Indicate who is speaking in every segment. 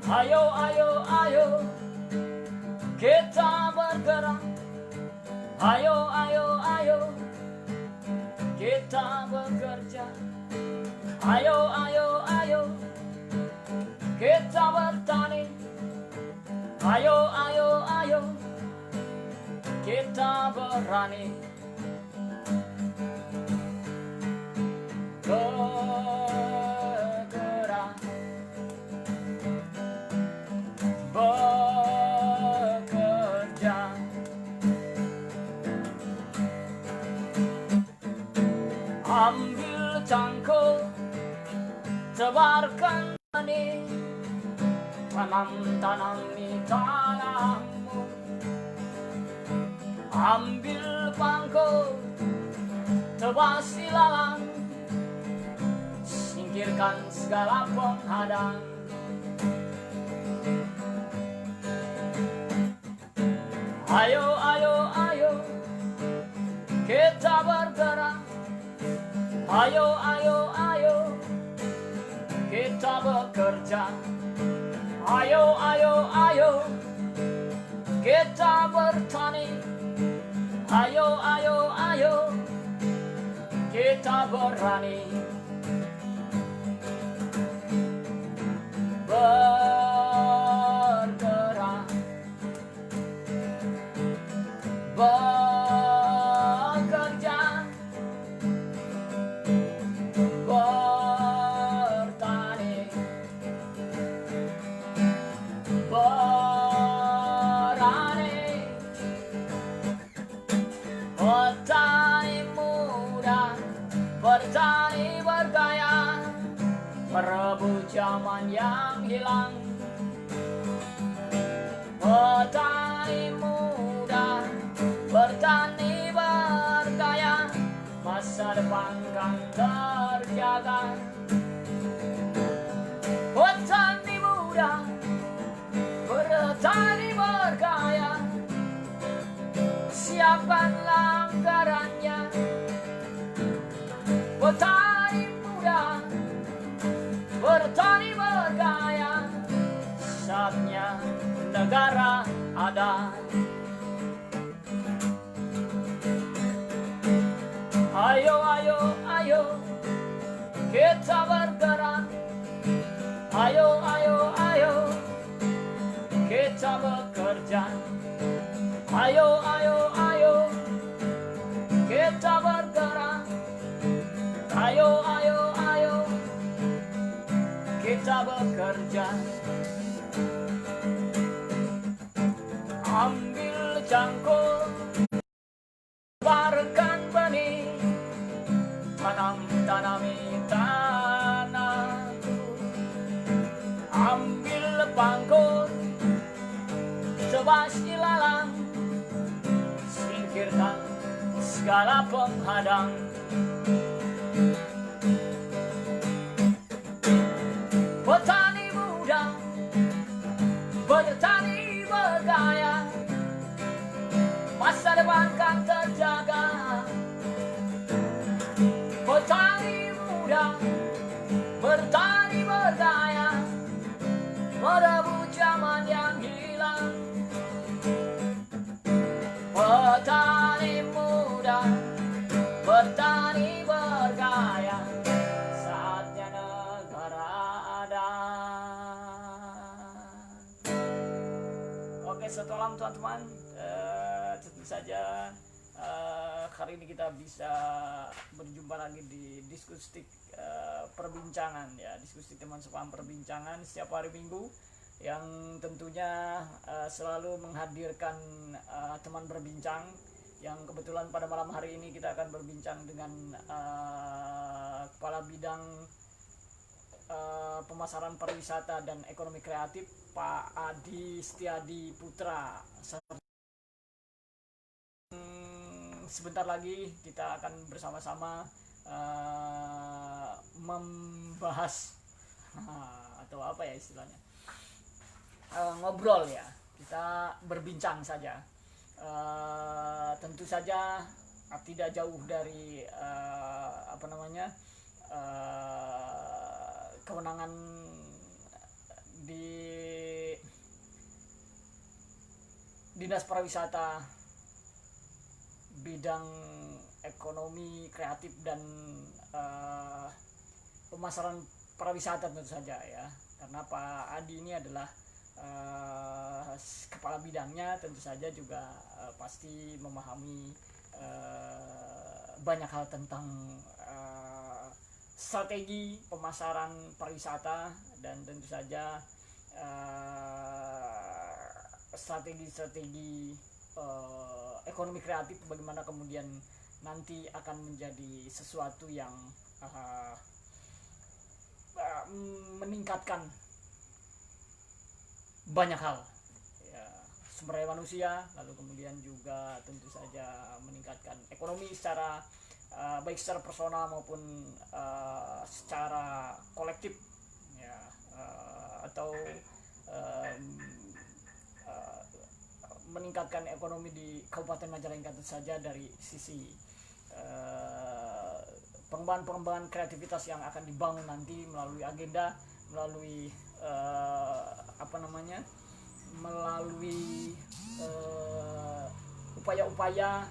Speaker 1: Ayo, ayo, ayo, kita bergerak. Ayo, ayo, ayo, kita bekerja. Ayo, ayo, ayo, kita bertani. Ayo, ayo, ayo, kita berani. Bergerak, bekerja. Ambil cangkul, tebarkan benih, tanami tanahmu. Ambil pangkul, tebas ilalang, singkirkan segala penghadang. Ayo, ayo, ayo, kita bergerak. Ayo, ayo, ayo, kita bekerja. Ayo, ayo, ayo, kita bertani. Ayo, ayo, ayo, kita berani. Bergerak, bekerja, bertani, berani. Petani muda, petani bergaya, merebut zaman yang hilang. Petani muda, bertani bergaya, masa depan kan terjaga. Petani muda, bertani bergaya, siapkan anggarannya. Petani muda, bertani bergaya, saatnya negara ada. Ayo, ayo, ayo, kita bergerak. Ayo, ayo, ayo, kita bekerja. Ayo, ayo, ayo, kita bergerak. Ayo, ayo, ayo, kita bekerja. Ambil cangkul, tebarkan benih, tanami tanahku. Ambil pangkul, tebas ilalang, singkirkan segala penghadang. Petani muda, bertani bergaya, masa depan kan terjaga. Petani muda, bertani bergaya, merebut zaman yang hilang. Petani muda, bertani bergaya, saatnya negara ada. Oke, selamat malam teman-teman. Tentu saja hari ini kita bisa berjumpa lagi di Diskustik perbincangan ya, Diskusi Teman Sepaham Perbincangan setiap hari Minggu yang tentunya selalu menghadirkan teman berbincang yang kebetulan pada malam hari ini kita akan berbincang dengan Kepala Bidang Pemasaran Pariwisata dan Ekonomi Kreatif Pak Adi Setiadi Putra. Sebentar lagi kita akan bersama-sama membahas atau apa ya istilahnya, ngobrol ya, kita berbincang saja. Tentu saja tidak jauh dari kewenangan di Dinas Pariwisata, bidang ekonomi kreatif dan pemasaran pariwisata tentu saja ya, karena Pak Adi ini adalah kepala bidangnya, tentu saja juga pasti memahami banyak hal tentang strategi pemasaran pariwisata dan tentu saja strategi-strategi ekonomi kreatif, bagaimana kemudian nanti akan menjadi sesuatu yang meningkatkan banyak hal ya, sumber daya manusia, lalu kemudian juga tentu saja meningkatkan ekonomi secara baik secara personal maupun secara kolektif ya, atau meningkatkan ekonomi di Kabupaten Majalengka tentu saja dari sisi pengembangan kreativitas yang akan dibangun nanti melalui agenda, melalui melalui upaya-upaya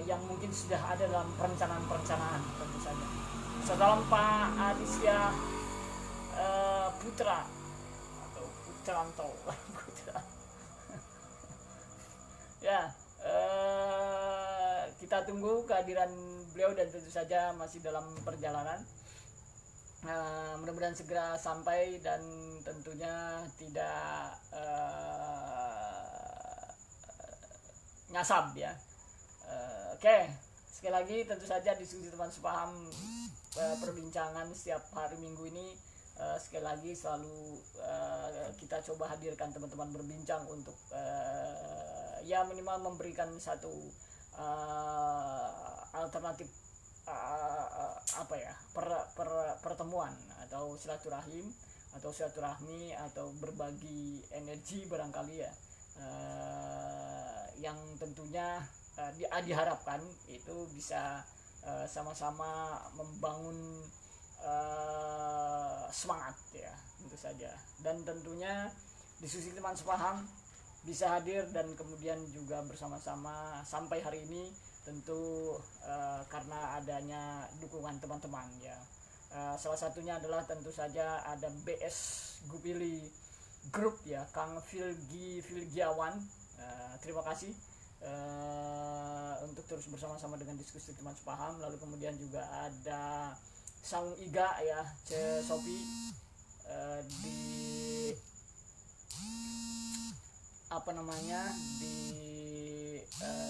Speaker 1: yang mungkin sudah ada dalam perencanaan tentu saja. Dalam Pak Aditya Putra atau Putranto Putra ya, kita tunggu kehadiran beliau dan tentu saja masih dalam perjalanan. Mudah-mudahan segera sampai dan tentunya tidak nyasab ya. Oke, sekali lagi tentu saja diskusi teman sepaham perbincangan setiap hari Minggu ini sekali lagi selalu kita coba hadirkan teman-teman berbincang untuk ya minimal memberikan satu alternatif pertemuan atau silaturahmi atau berbagi energi barangkali ya, yang tentunya diharapkan itu bisa sama-sama membangun semangat ya, tentu saja, dan tentunya diskusi teman sepaham bisa hadir dan kemudian juga bersama-sama sampai hari ini tentu karena adanya dukungan teman-teman ya. Salah satunya adalah tentu saja ada BS Gupili Group ya, Kang Vilgiawan. Terima kasih untuk terus bersama-sama dengan diskusi teman sepaham. Lalu kemudian juga ada Sang Iga ya, Sopi di di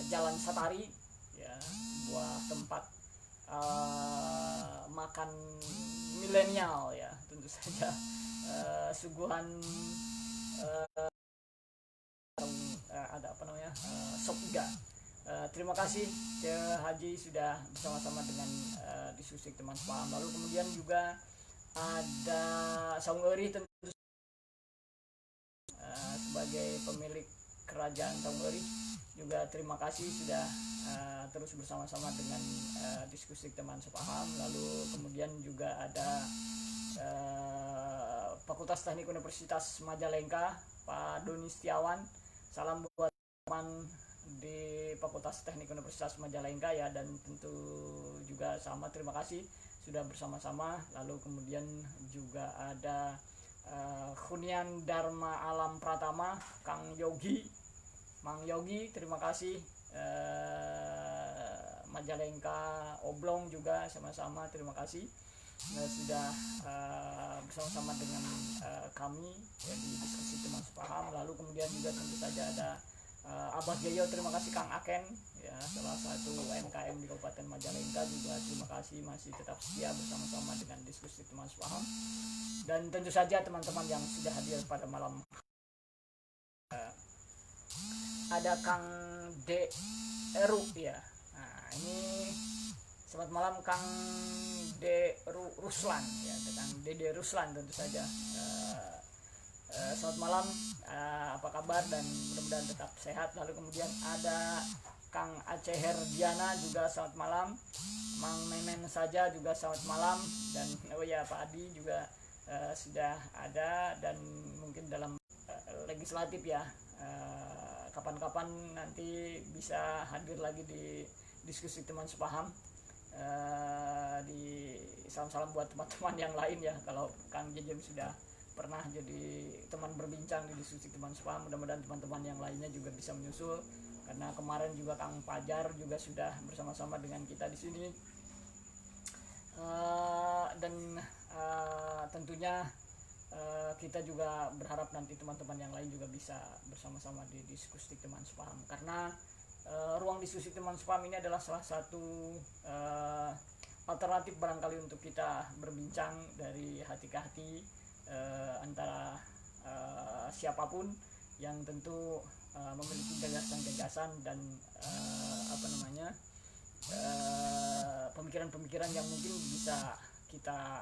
Speaker 1: Jalan Satari ya, sebuah tempat makan milenial ya, tentu saja suguhan ada sop iga. Terima kasih Haji sudah bersama-sama dengan diskusi teman sepaham. Lalu kemudian juga ada Saung Eri, tentu sebagai pemilik kerajaan Saung Eri juga terima kasih sudah terus bersama-sama dengan diskusi teman sepaham. Lalu kemudian juga ada Fakultas Teknik Universitas Majalengka, Pak Doni Setiawan. Salam buat teman di Fakultas Teknik Universitas Majalengka ya, dan tentu juga sama terima kasih sudah bersama-sama. Lalu kemudian juga ada Hunian Dharma Alam Pratama, Kang Yogi, Mang Yogi, terima kasih. Majalengka Oblong juga sama-sama terima kasih sudah bersama-sama dengan kami ya, di diskusi teman sepaham. Lalu kemudian juga tentu saja ada Abah Geyo, terima kasih Kang Aken ya, salah satu UMKM di Kabupaten Majalengka juga terima kasih masih tetap setia bersama-sama dengan diskusi teman sepaham. Dan tentu saja teman-teman yang sudah hadir pada malam ada Kang D Eru ya. Nah, ini selamat malam Kang D Ruslan ya, Kang Dede Ruslan tentu saja. Selamat malam, apa kabar dan mudah-mudahan tetap sehat. Lalu kemudian ada Kang Aceh Herdiana juga selamat malam. Mang Memen saja juga selamat malam, dan oh ya Pak Adi juga sudah ada dan mungkin dalam legislatif ya. kapan-kapan nanti bisa hadir lagi di diskusi teman sepaham. Di salam-salam buat teman-teman yang lain ya. Kalau Kang Jejem sudah pernah jadi teman berbincang di diskusi teman sepaham, mudah-mudahan teman-teman yang lainnya juga bisa menyusul, karena kemarin juga Kang Fajar juga sudah bersama-sama dengan kita di sini. Dan tentunya kita juga berharap nanti teman-teman yang lain juga bisa bersama-sama di diskusi teman sepaham, karena ruang diskusi teman sepaham ini adalah salah satu alternatif barangkali untuk kita berbincang dari hati ke hati antara siapapun yang tentu memiliki gagasan-gagasan dan pemikiran-pemikiran yang mungkin bisa kita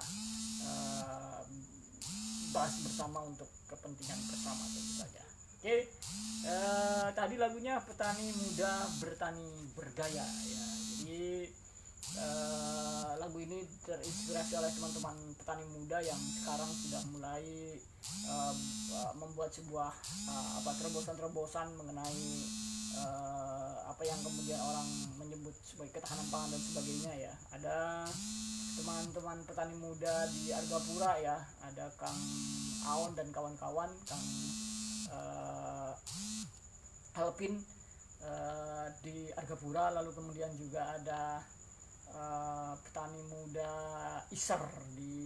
Speaker 1: bahas bersama untuk kepentingan bersama tentu saja. Oke, tadi lagunya Petani Muda Bertani Bergaya ya. Jadi lagu ini terinspirasi oleh teman-teman petani muda yang sekarang sudah mulai membuat sebuah terobosan-terobosan mengenai apa yang kemudian orang menyebut sebagai ketahanan pangan dan sebagainya ya. Ada teman-teman petani muda di Argapura ya, ada Kang Aon dan kawan-kawan, Kang Alpin di Argapura, lalu kemudian juga ada petani muda Iser di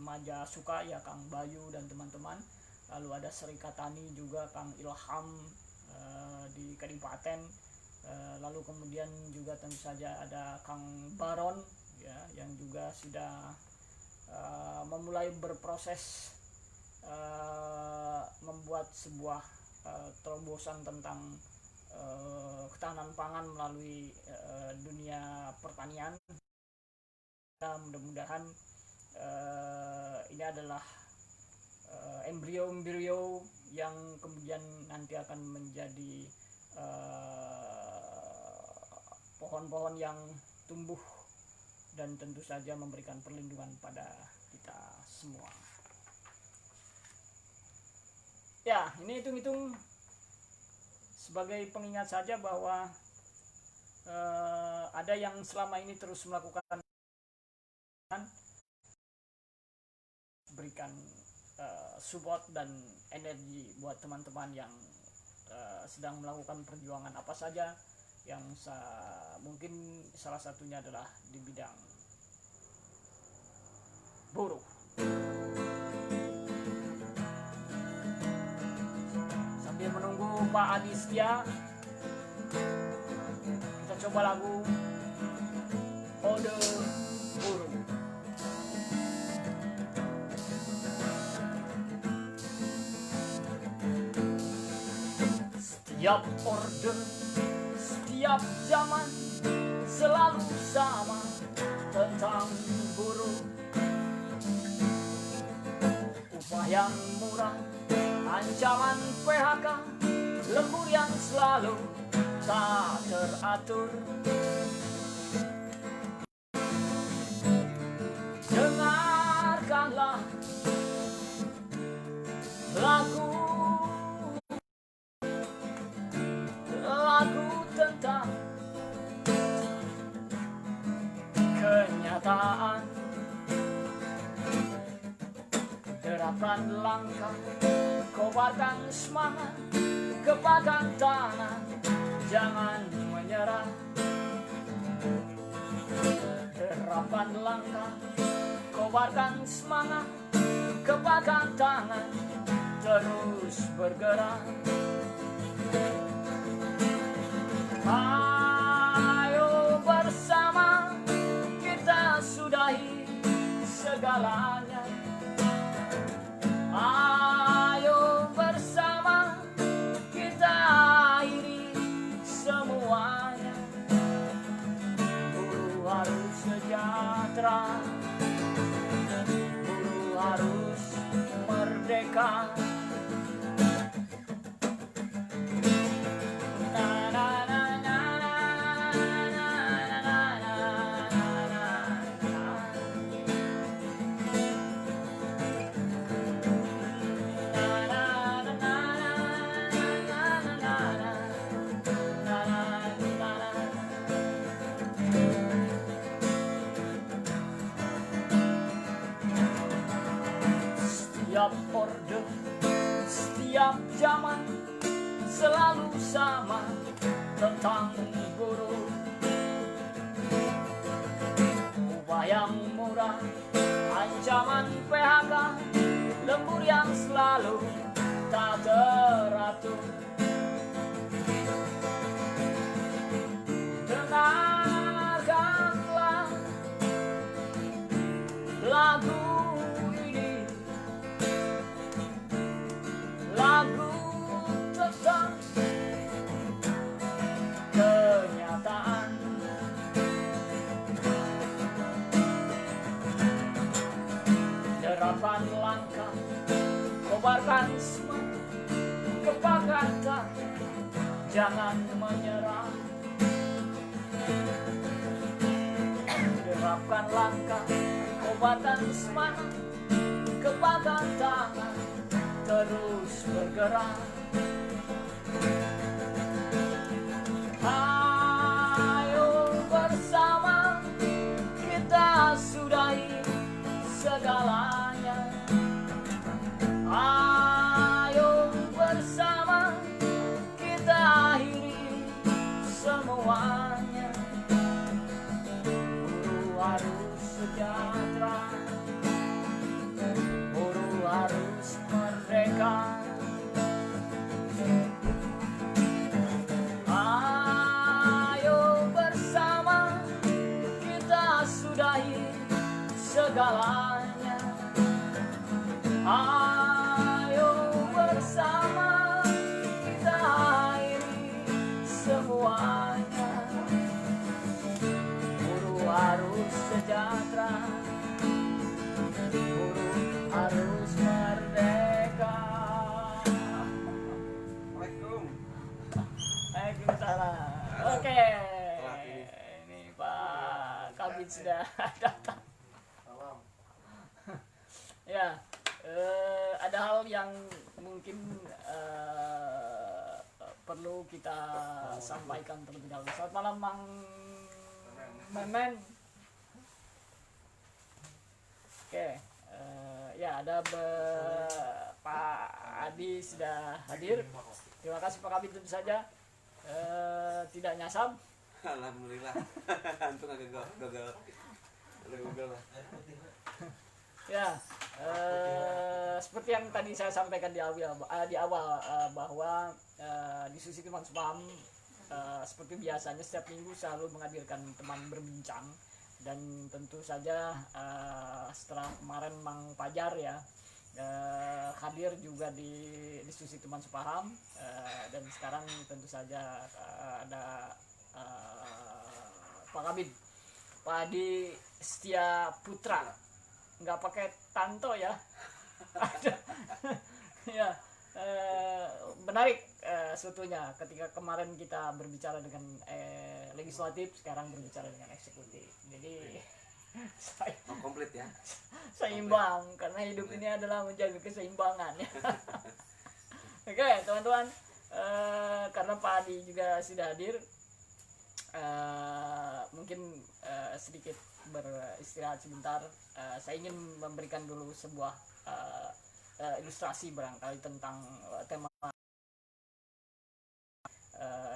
Speaker 1: Majasuka ya, Kang Bayu dan teman-teman, lalu ada Serikatani juga Kang Ilham di Kadipaten, lalu kemudian juga tentu saja ada Kang Baron ya, yang juga sudah memulai berproses membuat sebuah terobosan tentang ketahanan pangan melalui dunia pertanian. Mudah-mudahan ini adalah embrio yang kemudian nanti akan menjadi pohon-pohon yang tumbuh dan tentu saja memberikan perlindungan pada kita semua. Ya, ini hitung-hitung sebagai pengingat saja bahwa ada yang selama ini terus melakukan, berikan support dan energi buat teman-teman yang sedang melakukan perjuangan apa saja, yang mungkin salah satunya adalah di bidang buruh. Sambil menunggu Pak Aditya, kita coba lagu Ode Buruh. Setiap orde, setiap zaman selalu sama tentang buruh. Upah yang murah, ancaman PHK, lembur yang selalu tak teratur. Dengarkanlah lagu tentang kenyataan. Derapkan langkah, kobarkan semangat, kepakang tangan, jangan menyerah. Derapkan langkah, kobarkan semangat, kepakang tangan, terus bergerak. Ayo bersama kita sudahi segalanya. Ayo bersama kita akhiri semuanya. Buruh harus sejahtera, buruh harus merdeka. Na na na na na. setiap zaman selalu sama tentang buruh. Upah yang murah, ancaman PHK, lembur yang selalu tak teratur. Dengarkanlah lagu ini, lagu tentang kenyataan. Derapan langkah, kobarkan semangat, kebanggaan, jangan menyerah. Derapkan langkah, kobarkan semangat, kebanggaan tangan, terus bergerak. Ayo bersama kita sudahi segalanya. Ayo bersama kita akhiri semuanya. Buruh harus sejahtera, buruh harus merdeka. Ayo bersama kita sudahi segalanya. Ayo bersama kita akhiri semuanya. Buruh harus sejahtera, buruh harus merdeka. Waalaikumsalam. Oke, ini Pak Kabid sudah datang. Ya, ada hal yang mungkin perlu kita sampaikan terlebih dahulu. Selamat malam, Mang Memen. Oke, ya ada Pak Adi sudah hadir. Terima kasih Pak Kabid, tentu saja tidak nyasar.
Speaker 2: Alhamdulillah. Antum agak gagal. Lah.
Speaker 1: Ya, seperti yang tadi saya sampaikan di awal bahwa diskusi teman sepaham seperti biasanya setiap minggu selalu menghadirkan teman berbincang, dan tentu saja setelah kemarin Mang Pajar ya hadir juga di diskusi teman sepaham, dan sekarang tentu saja ada Pak Kabid, Pak Adi Setia Putra, nggak pakai tanto ya. Ya, menarik sebetulnya ketika kemarin kita berbicara dengan legislatif, sekarang berbicara dengan eksekutif. Jadi
Speaker 2: komplit ya.
Speaker 1: Seimbang, karena hidup ini adalah menjaga keseimbangan ya. Oke, teman-teman, karena Pak Adi juga sudah hadir, mungkin sedikit beristirahat sebentar. Saya ingin memberikan dulu sebuah ilustrasi barangkali tentang tema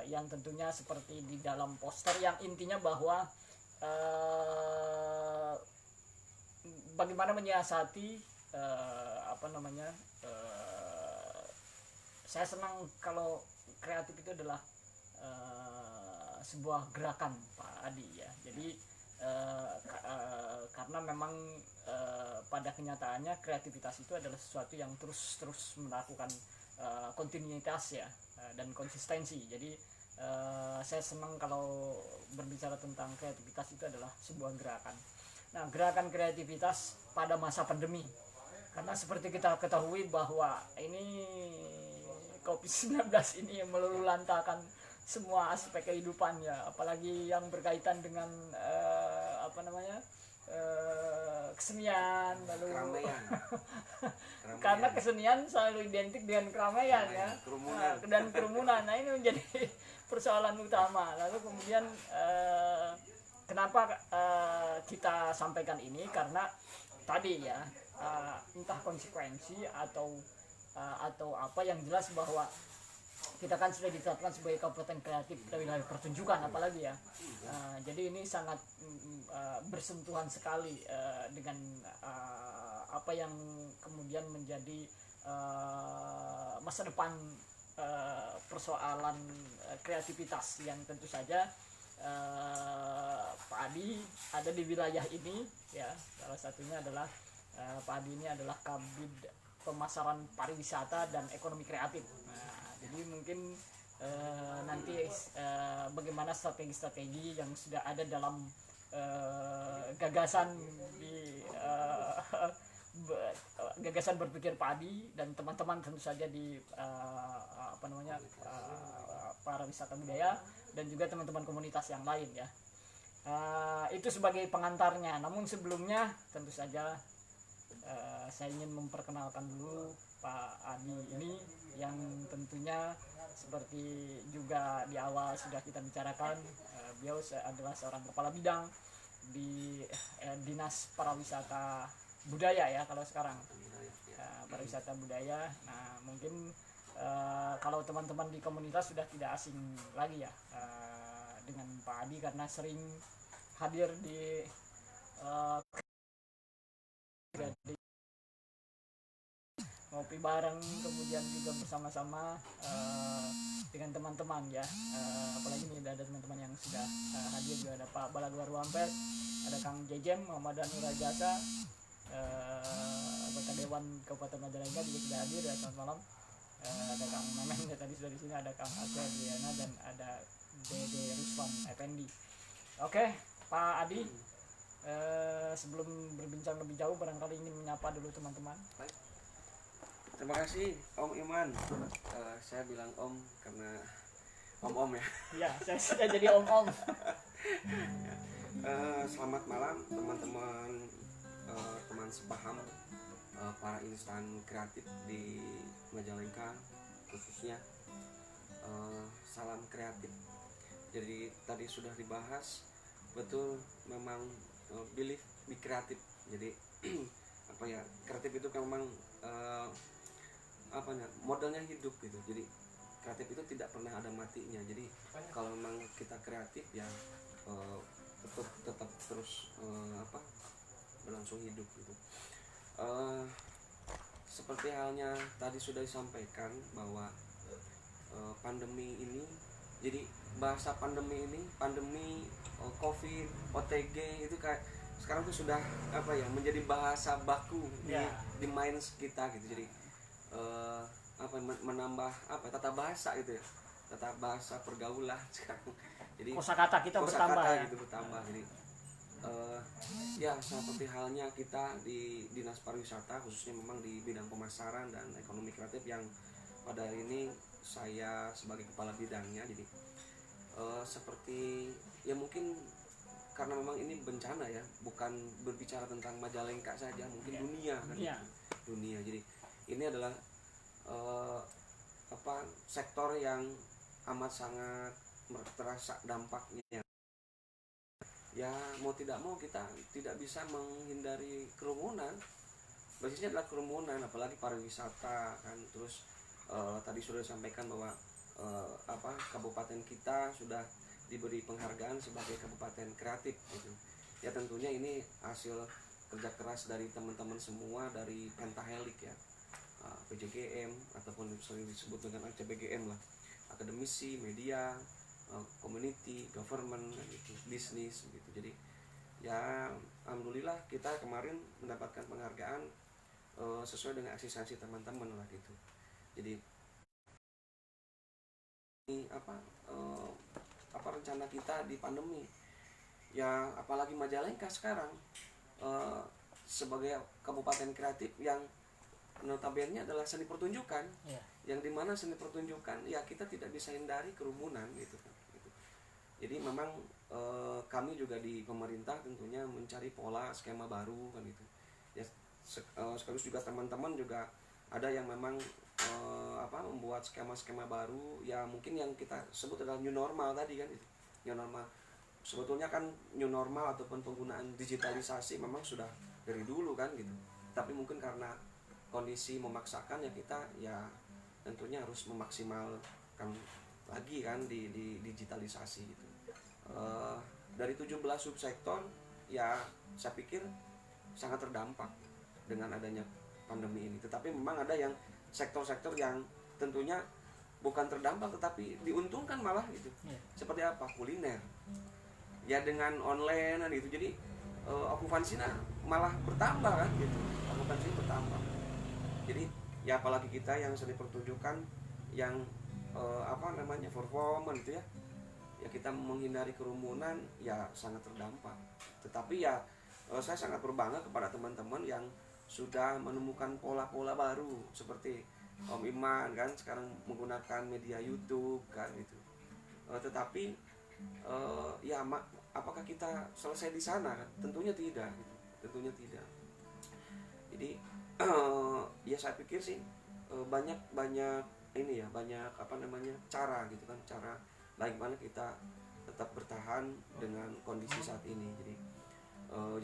Speaker 1: yang tentunya seperti di dalam poster, yang intinya bahwa bagaimana menyiasati saya senang kalau kreatif itu adalah sebuah gerakan, Pak Adi ya. Jadi karena memang pada kenyataannya kreativitas itu adalah sesuatu yang terus melakukan kontinuitas ya, dan konsistensi. Jadi saya senang kalau berbicara tentang kreativitas itu adalah sebuah gerakan. Nah, gerakan kreativitas pada masa pandemi, karena seperti kita ketahui bahwa ini COVID-19 ini yang meluluhlantakan semua aspek kehidupan ya, apalagi yang berkaitan dengan kesenian, lalu
Speaker 2: keramaian.
Speaker 1: Karena kesenian selalu identik dengan keramaian ya, dan kerumunan. Nah, ini menjadi persoalan utama. Lalu kemudian kenapa kita sampaikan ini, karena tadi ya entah konsekuensi atau atau apa, yang jelas bahwa kita kan sudah ditetapkan sebagai kabupaten kreatif wilayah pertunjukan apalagi ya. Jadi ini sangat bersentuhan sekali dengan apa yang kemudian menjadi masa depan persoalan kreativitas yang tentu saja Pak Adi ada di wilayah ini ya. Salah satunya adalah Pak Adi ini adalah Kabid Pemasaran Pariwisata dan Ekonomi Kreatif. Jadi mungkin nanti bagaimana strategi-strategi yang sudah ada dalam gagasan di gagasan berpikir Pak Adi dan teman-teman tentu saja di para wisata budaya dan juga teman-teman komunitas yang lain ya. Itu sebagai pengantarnya. Namun sebelumnya tentu saja saya ingin memperkenalkan dulu Pak Adi ini, yang tentunya seperti juga di awal sudah kita bicarakan, beliau adalah seorang kepala bidang di Dinas Pariwisata Budaya ya kalau sekarang, pariwisata budaya. Nah mungkin kalau teman-teman di komunitas sudah tidak asing lagi ya dengan Pak Adi karena sering hadir di ngopi bareng, kemudian juga bersama-sama dengan teman-teman ya. Apalagi ini ada teman-teman yang sudah hadir juga, ada Pak Balagwar Wampet, ada Kang Jejem Muhammad Nurajasa, anggota Dewan Kabupaten Majalengka juga sudah hadir ya. Selamat malam. Ada Kang Memen ya, tadi sudah di sini, ada Kang Asya Diana dan ada Dede Ruswan Effendi. Oke, Pak Adi, sebelum berbincang lebih jauh barangkali ingin menyapa dulu teman-teman.
Speaker 2: Baik. Terima kasih Om Iman. Saya bilang Om karena Om ya.
Speaker 1: Iya, saya sudah jadi Om.
Speaker 2: Selamat malam teman-teman, teman sepaham, para insan kreatif di Majalengka khususnya. Salam kreatif. Jadi tadi sudah dibahas, betul memang belief di kreatif. Jadi kreatif itu kan memang modelnya hidup gitu. Jadi kreatif itu tidak pernah ada matinya. Jadi kalau memang kita kreatif ya tetap terus berlangsung hidup gitu. Seperti halnya tadi sudah disampaikan bahwa pandemi ini, jadi bahasa pandemi COVID, OTG itu kayak sekarang tuh sudah menjadi bahasa baku di minds kita gitu. Jadi menambah tata bahasa gitu ya, tata bahasa pergaulan sekarang. Jadi
Speaker 1: kosakata kita bertambah ya.
Speaker 2: Gitu bertambah. Jadi ya seperti halnya kita di Dinas Pariwisata, khususnya memang di bidang pemasaran dan ekonomi kreatif yang pada hari ini saya sebagai kepala bidangnya. Jadi seperti ya mungkin karena memang ini bencana ya, bukan berbicara tentang Majalengka saja, mungkin dunia kan. Dunia. Jadi ini adalah sektor yang amat sangat terasa dampaknya. Ya mau tidak mau kita tidak bisa menghindari kerumunan. Basisnya adalah kerumunan, apalagi pariwisata kan. Terus tadi sudah disampaikan bahwa kabupaten kita sudah diberi penghargaan sebagai kabupaten kreatif gitu. Ya tentunya ini hasil kerja keras dari teman-teman semua dari Pentahelik ya, PJGM ataupun sering disebut dengan ACBGM lah, akademisi, media, community, government, gitu, bisnis gitu. Jadi ya alhamdulillah kita kemarin mendapatkan penghargaan sesuai dengan eksistensi teman-teman lah gitu. Jadi rencana kita di pandemi ya, apalagi Majalengka sekarang sebagai kabupaten kreatif yang notabene adalah seni pertunjukan, yang dimana seni pertunjukan ya kita tidak bisa hindari kerumunan gitu kan gitu. Jadi memang kami juga di pemerintah tentunya mencari pola skema baru kan gitu ya. Sekaligus juga teman-teman juga ada yang memang membuat skema-skema baru ya, mungkin yang kita sebut adalah new normal tadi kan gitu. New normal sebetulnya kan new normal ataupun penggunaan digitalisasi memang sudah dari dulu kan gitu, tapi mungkin karena kondisi memaksakan ya kita ya tentunya harus memaksimalkan lagi kan di digitalisasi gitu. Dari 17 subsektor ya saya pikir sangat terdampak dengan adanya pandemi ini. Tetapi memang ada yang sektor-sektor yang tentunya bukan terdampak tetapi diuntungkan malah gitu. Seperti apa? Kuliner. Ya dengan online gitu. Jadi okupansinya malah bertambah kan gitu. Okupansinya bertambah. Jadi ya apalagi kita yang seni pertunjukan yang performan gitu ya. Ya kita menghindari kerumunan ya sangat terdampak. Tetapi ya saya sangat berbangga kepada teman-teman yang sudah menemukan pola-pola baru seperti Om Iman kan sekarang menggunakan media YouTube kan gitu. Tetapi apakah kita selesai di sana kan? Tentunya tidak gitu. Tentunya tidak. Jadi ya saya pikir sih banyak ini ya, banyak cara gitu kan, cara bagaimana kita tetap bertahan dengan kondisi saat ini. Jadi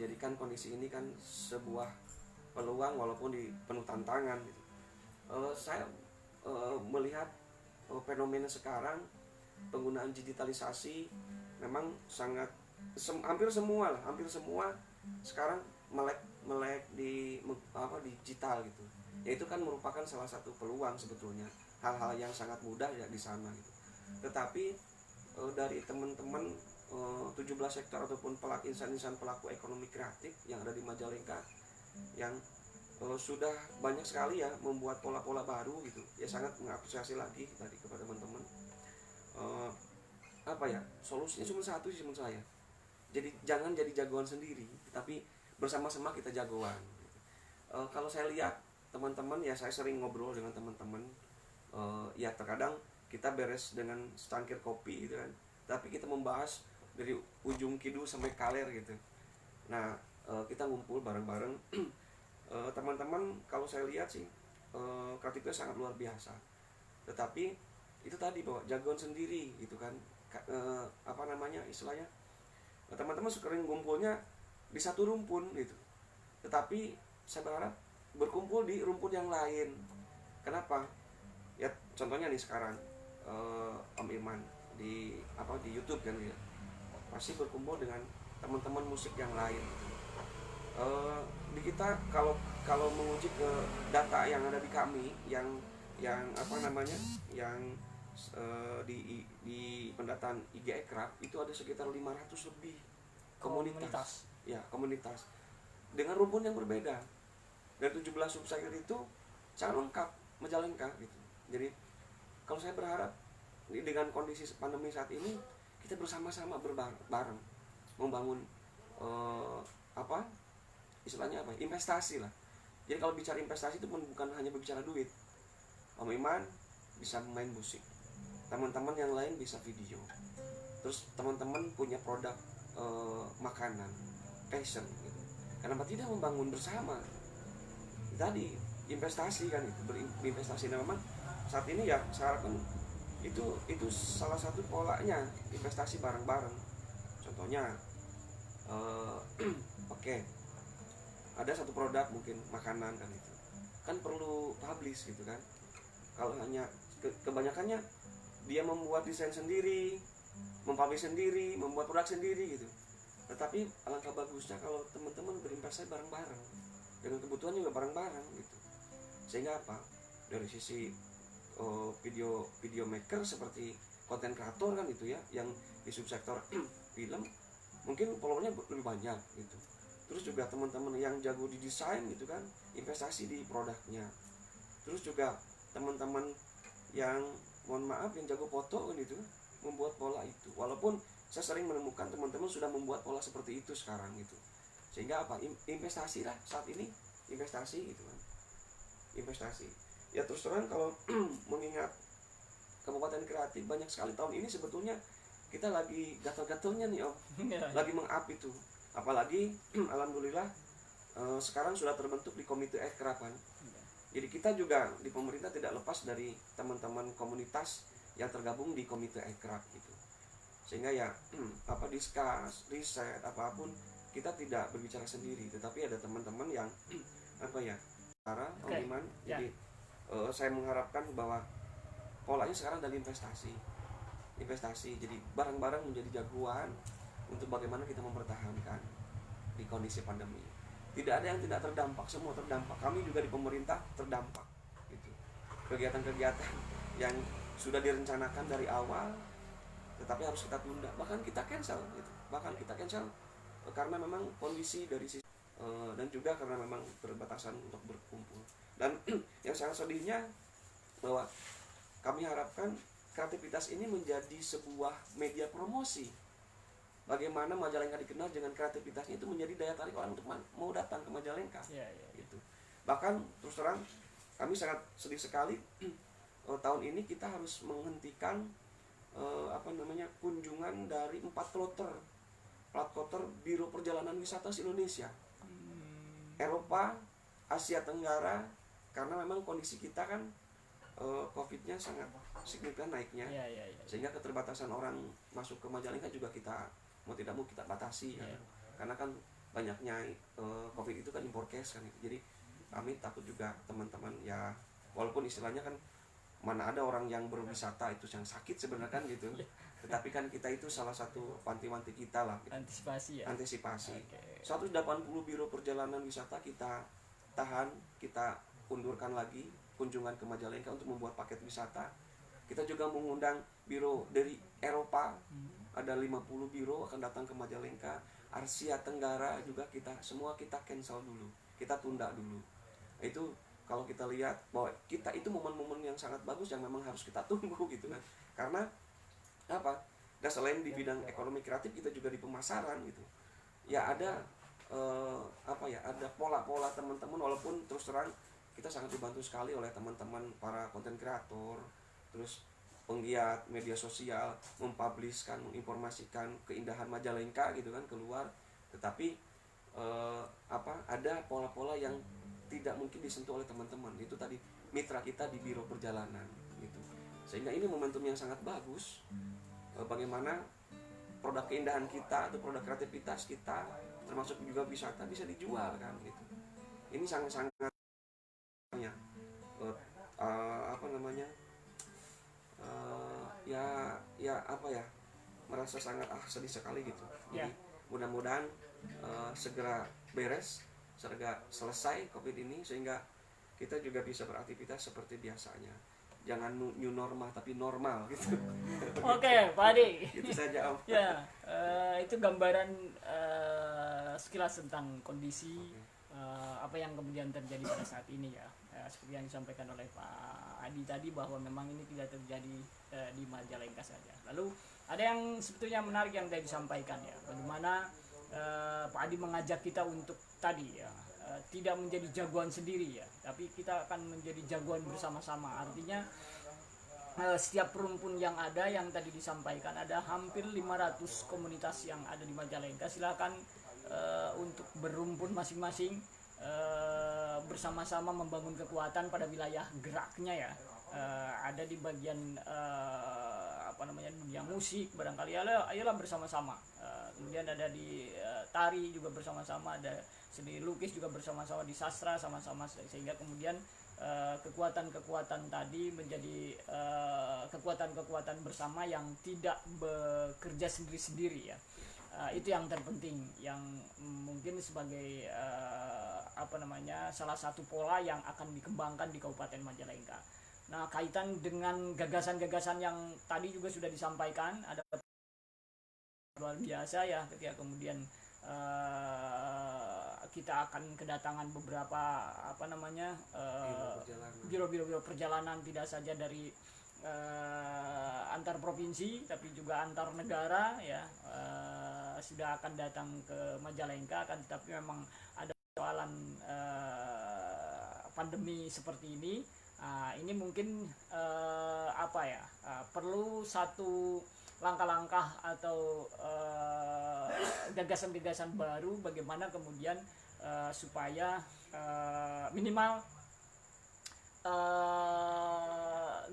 Speaker 2: jadikan kondisi ini kan sebuah peluang walaupun penuh tantangan gitu. Saya melihat fenomena sekarang penggunaan digitalisasi memang sangat hampir semua sekarang melek di digital gitu. Ya itu kan merupakan salah satu peluang sebetulnya, hal-hal yang sangat mudah ya di sana gitu. Tetapi dari teman-teman 17 sektor ataupun insan-insan pelaku ekonomi kreatif yang ada di Majalengka yang sudah banyak sekali ya membuat pola-pola baru gitu, ya sangat mengapresiasi lagi tadi kepada teman-teman. Solusinya cuma satu sih menurut saya. Jadi jangan jadi jagoan sendiri, tapi bersama-sama kita jagoan. Kalau saya lihat teman-teman ya, saya sering ngobrol dengan teman-teman. Ya terkadang kita beres dengan secangkir kopi gitu kan, tapi kita membahas dari ujung kidul sampai kaler gitu. Nah kita ngumpul bareng-bareng. Teman-teman kalau saya lihat sih kreatifnya sangat luar biasa. Tetapi itu tadi bahwa jagoan sendiri gitu kan, istilahnya teman-teman sering ngumpulnya di satu rumpun gitu. Tetapi saya berharap berkumpul di rumpun yang lain. Kenapa? Ya contohnya nih sekarang Om Irman di YouTube kan ya, pasti berkumpul dengan teman-teman musik yang lain. Di kita kalau menguji ke data yang ada di kami yang di pendataan IG Ekraf itu ada sekitar 500 lebih komunitas. Ya, komunitas dengan rumpun yang berbeda. Dari 17 subsektor itu sangat lengkap Majalengka gitu. Jadi kalau saya berharap dengan kondisi pandemi saat ini kita bersama-sama bareng membangun investasi lah. Jadi kalau bicara investasi itu bukan hanya berbicara duit. Om Iman bisa main musik, teman-teman yang lain bisa video, terus teman-teman punya produk makanan, fashion gitu. Kenapa tidak membangun bersama? Tadi investasi kan itu, berinvestasi. Nah, memang saat ini ya saya harapkan itu salah satu polanya, investasi bareng-bareng. Contohnya ada satu produk mungkin makanan kan, itu kan perlu publish gitu kan. Kalau hanya kebanyakannya dia membuat desain sendiri, mempublish sendiri, membuat produk sendiri gitu. Tetapi alangkah bagusnya kalau teman-teman berinvestasi bareng-bareng, dengan kebutuhan juga bareng-bareng gitu. Sehingga dari sisi video maker seperti konten kreator kan itu ya, yang di subsektor film mungkin followernya lebih banyak gitu. Terus juga teman-teman yang jago di desain gitu kan, investasi di produknya. Terus juga teman-teman yang yang jago foto kan itu, membuat pola itu. Walaupun saya sering menemukan teman-teman sudah membuat pola seperti itu sekarang gitu. Sehingga investasi lah saat ini, investasi gitu kan. Investasi. Ya terus terang kalau mengingat Kabupaten Kreatif banyak sekali tahun ini sebetulnya kita lagi gatal-gatalnya nih Om. Lagi meng-up itu. Apalagi alhamdulillah sekarang sudah terbentuk di Komite Ekraf kan. Jadi kita juga di pemerintah tidak lepas dari teman-teman komunitas yang tergabung di Komite Ekraf gitu. Sehingga ya diskus, riset apapun kita tidak berbicara sendiri, tetapi ada teman-teman yang Bang
Speaker 1: Oke.
Speaker 2: Iman.
Speaker 1: Ya.
Speaker 2: Jadi saya mengharapkan bahwa polanya sekarang dari investasi. Jadi barang-barang menjadi jagoan untuk bagaimana kita mempertahankan di kondisi pandemi. Tidak ada yang tidak terdampak, semua terdampak. Kami juga di pemerintah terdampak. Gitu. Kegiatan-kegiatan yang sudah direncanakan dari awal, tetapi harus kita tunda, bahkan kita cancel. Gitu. Karena memang kondisi dari sisi dan juga karena memang berbatasan untuk berkumpul. Dan yang sangat sedihnya bahwa kami harapkan kreativitas ini menjadi sebuah media promosi. Bagaimana Majalengka dikenal dengan kreativitasnya itu menjadi daya tarik orang untuk mau datang ke Majalengka. Gitu. Bahkan terus terang kami sangat sedih sekali tahun ini kita harus menghentikan kunjungan dari 4 plat kloter Biro Perjalanan Wisata Indonesia, Eropa, Asia Tenggara, karena memang kondisi kita kan COVID-nya sangat signifikan naiknya, sehingga keterbatasan orang masuk ke Majalengka juga kita mau tidak mau kita batasi, kan? Karena kan banyaknya COVID itu kan impor case kan, jadi kami takut juga teman-teman ya, walaupun istilahnya kan mana ada orang yang berwisata itu yang sakit sebenarnya kan gitu, tetapi kan kita itu salah satu wanti-wanti kita lah,
Speaker 1: Antisipasi ya.
Speaker 2: Okay. 180 biro perjalanan wisata kita tahan, kita undurkan lagi kunjungan ke Majalengka untuk membuat paket wisata. Kita juga mengundang biro dari Eropa, ada 50 biro akan datang ke Majalengka. Asia Tenggara juga semua kita cancel dulu, kita tunda dulu. Itu kalau kita lihat bahwa kita itu momen-momen yang sangat bagus yang memang harus kita tunggu gitu kan. Karena apa? Dan selain di bidang ekonomi kreatif, kita juga di pemasaran gitu. Ya ada ada pola-pola teman-teman, walaupun terus terang kita sangat dibantu sekali oleh teman-teman para konten kreator, terus penggiat media sosial, mempublishkan, menginformasikan keindahan Majalengka gitu kan keluar. Tetapi ada pola-pola yang tidak mungkin disentuh oleh teman-teman. Itu tadi mitra kita di Biro Perjalanan gitu. Sehingga ini momentum yang sangat bagus bagaimana produk keindahan kita atau produk kreativitas kita termasuk juga wisata bisa dijual kan gitu. Ini sangat-sangat merasa sangat sedih sekali gitu. Jadi mudah-mudahan segera beres, segera selesai COVID ini sehingga kita juga bisa beraktivitas seperti biasanya. Jangan new normal tapi normal gitu.
Speaker 1: Oke, Pak Adi.
Speaker 2: Itu saja Om.
Speaker 1: Ya, itu gambaran sekilas tentang kondisi apa yang kemudian terjadi pada saat ini ya. Seperti yang disampaikan oleh Pak Adi tadi bahwa memang ini tidak terjadi di Majalengka saja. Lalu ada yang sebetulnya menarik yang tadi disampaikan ya, bagaimana Pak Adi mengajak kita untuk tadi ya, tidak menjadi jagoan sendiri ya, tapi kita akan menjadi jagoan bersama-sama. Artinya setiap rumpun yang ada, yang tadi disampaikan ada hampir 500 komunitas yang ada di Majalengka. Silakan untuk berumpun masing-masing, bersama-sama membangun kekuatan pada wilayah geraknya ya. Ada di bagian dunia musik barangkali, ayolah bersama-sama. Kemudian ada di tari juga bersama-sama, ada seni lukis juga bersama-sama, di sastra sama-sama, sehingga kemudian kekuatan-kekuatan tadi menjadi kekuatan-kekuatan bersama yang tidak bekerja sendiri-sendiri ya. Itu yang terpenting, yang mungkin sebagai salah satu pola yang akan dikembangkan di Kabupaten Majalengka. Nah, kaitan dengan gagasan-gagasan yang tadi juga sudah disampaikan, ada luar biasa ya ketika kemudian kita akan kedatangan beberapa biro-biro perjalanan, tidak saja dari antar provinsi tapi juga antar negara ya, sudah akan datang ke Majalengka. Kan tetapi memang ada persoalan pandemi seperti ini. Ini mungkin perlu satu langkah-langkah atau gagasan-gagasan baru bagaimana kemudian supaya minimal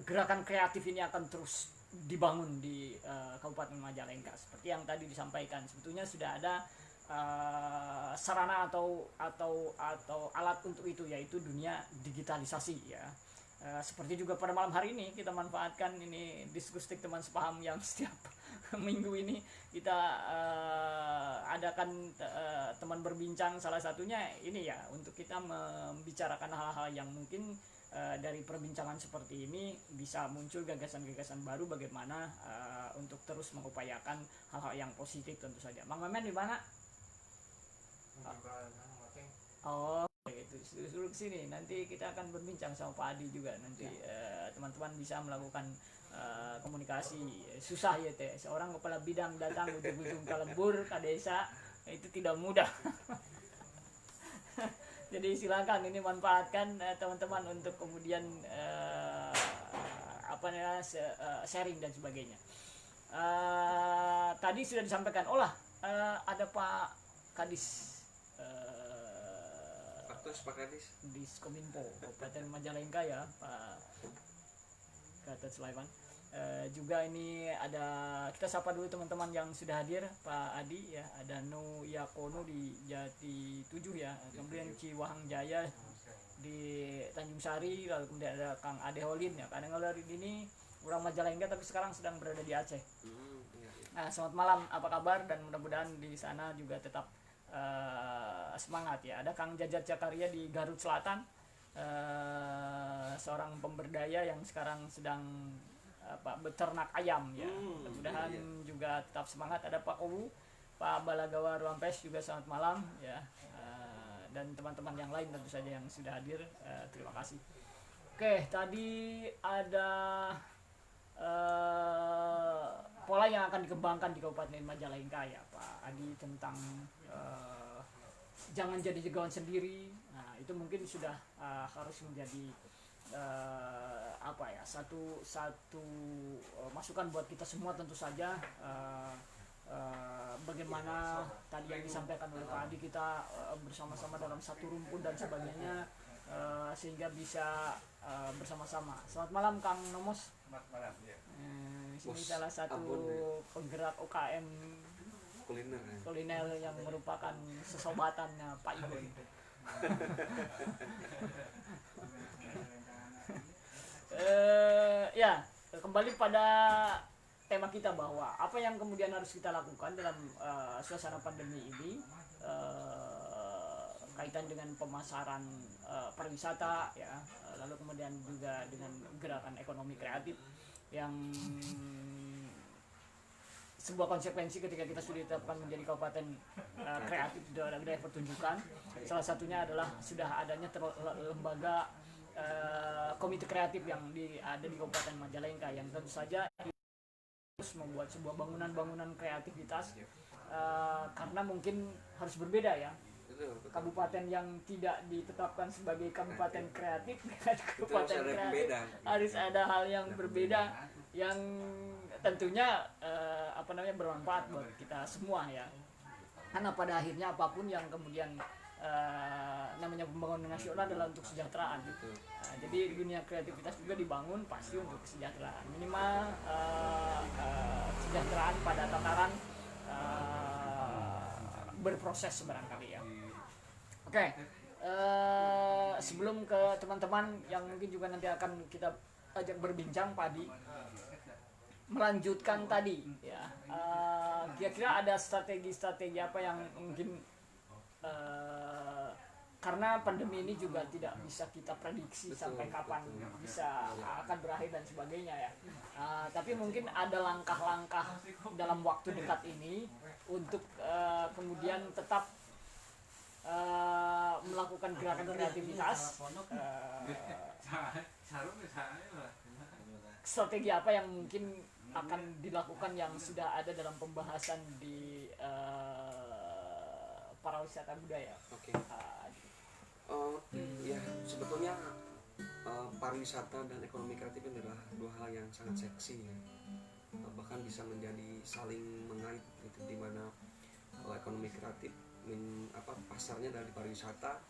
Speaker 1: gerakan kreatif ini akan terus dibangun di Kabupaten Majalengka. Seperti yang tadi disampaikan, sebetulnya sudah ada sarana atau alat untuk itu, yaitu dunia digitalisasi ya. Seperti juga pada malam hari ini kita manfaatkan ini Diskustik Teman Sepaham yang setiap minggu ini kita adakan teman berbincang, salah satunya ini ya, untuk kita membicarakan hal-hal yang mungkin dari perbincangan seperti ini bisa muncul gagasan-gagasan baru bagaimana untuk terus mengupayakan hal-hal yang positif tentu saja. Mang Memen di mana? Oh, itu suruh kesini. Nanti kita akan berbincang sama Pak Adi juga. Nanti teman-teman bisa melakukan komunikasi. Susah ya teh. Seorang kepala bidang datang ujung-ujung ke lembur ke desa, itu tidak mudah. Jadi silakan ini manfaatkan teman-teman untuk kemudian sharing dan sebagainya. Tadi sudah disampaikan, ada Pak Kadis.
Speaker 2: Pak Kadis
Speaker 1: Diskominfo Kabupaten Majalengka ya, Pak Gatot Sulaiman. Juga ini ada, kita sapa dulu teman-teman yang sudah hadir. Pak Adi ya, ada No Yakono di Jati 7 ya, kemudian Ciwahang Jaya di Tanjung Sari, lalu kemudian ada Kang Ade Holin ya. Kadang Holin ini orang Majalengka tapi sekarang sedang berada di Aceh. Nah, selamat malam, apa kabar, dan mudah-mudahan di sana juga tetap semangat ya. Ada Kang Jajat Jakaria di Garut Selatan, seorang pemberdaya yang sekarang sedang beternak ayam ya. Mudah-mudahan juga tetap semangat. Ada Pak Kowu, Pak Balagawa Ruampes juga selamat malam ya. Dan teman-teman yang lain tentu saja yang sudah hadir, terima kasih. Oke, tadi ada pola yang akan dikembangkan di Kabupaten Majalengka ya Pak Adi, tentang jangan jadi jagoan sendiri. Nah, itu mungkin sudah harus menjadi satu masukan buat kita semua tentu saja. Bagaimana tadi yang disampaikan oleh Pak Adi, kita bersama-sama dalam satu rumpun dan sebagainya, sehingga bisa bersama-sama. Selamat malam Kang Nomos.
Speaker 3: Selamat malam ya.
Speaker 1: Ini salah satu penggerak UKM kuliner yang merupakan sesobatannya Pak Igun. Ya, kembali pada tema kita, bahwa apa yang kemudian harus kita lakukan dalam suasana pandemi ini, kaitan dengan pemasaran pariwisata ya, lalu kemudian juga dengan gerakan ekonomi kreatif yang sebuah konsekuensi ketika kita sudah ditetapkan menjadi kabupaten kreatif di daerah pertunjukan. Salah satunya adalah sudah adanya lembaga komite kreatif yang ada di Kabupaten Majalengka, yang tentu saja harus membuat sebuah bangunan-bangunan kreativitas, karena mungkin harus berbeda ya. Kabupaten yang tidak ditetapkan sebagai kabupaten kreatif dengan kabupaten kreatif harus ada hal yang berbeda yang tentunya bermanfaat buat kita semua ya. Karena pada akhirnya apapun yang kemudian namanya pembangunan nasional adalah untuk kesejahteraan. Jadi dunia kreativitas juga dibangun pasti untuk kesejahteraan, minimal kesejahteraan pada tataran berproses barangkali ya. Oke, sebelum ke teman-teman yang mungkin juga nanti akan kita ajak berbincang, Pak Adi, melanjutkan tadi ya, kira-kira ada strategi-strategi apa yang mungkin, karena pandemi ini juga tidak bisa kita prediksi sampai kapan bisa akan berakhir dan sebagainya ya, tapi mungkin ada langkah-langkah dalam waktu dekat ini untuk kemudian tetap melakukan gerakan kreativitas. Strategi apa yang mungkin akan dilakukan yang sudah ada dalam pembahasan di pariwisata budaya?
Speaker 2: Ya, sebetulnya pariwisata dan ekonomi kreatif adalah dua hal yang sangat seksi ya. Bahkan bisa menjadi saling mengait gitu, di mana ekonomi kreatif pasarnya dari pariwisata,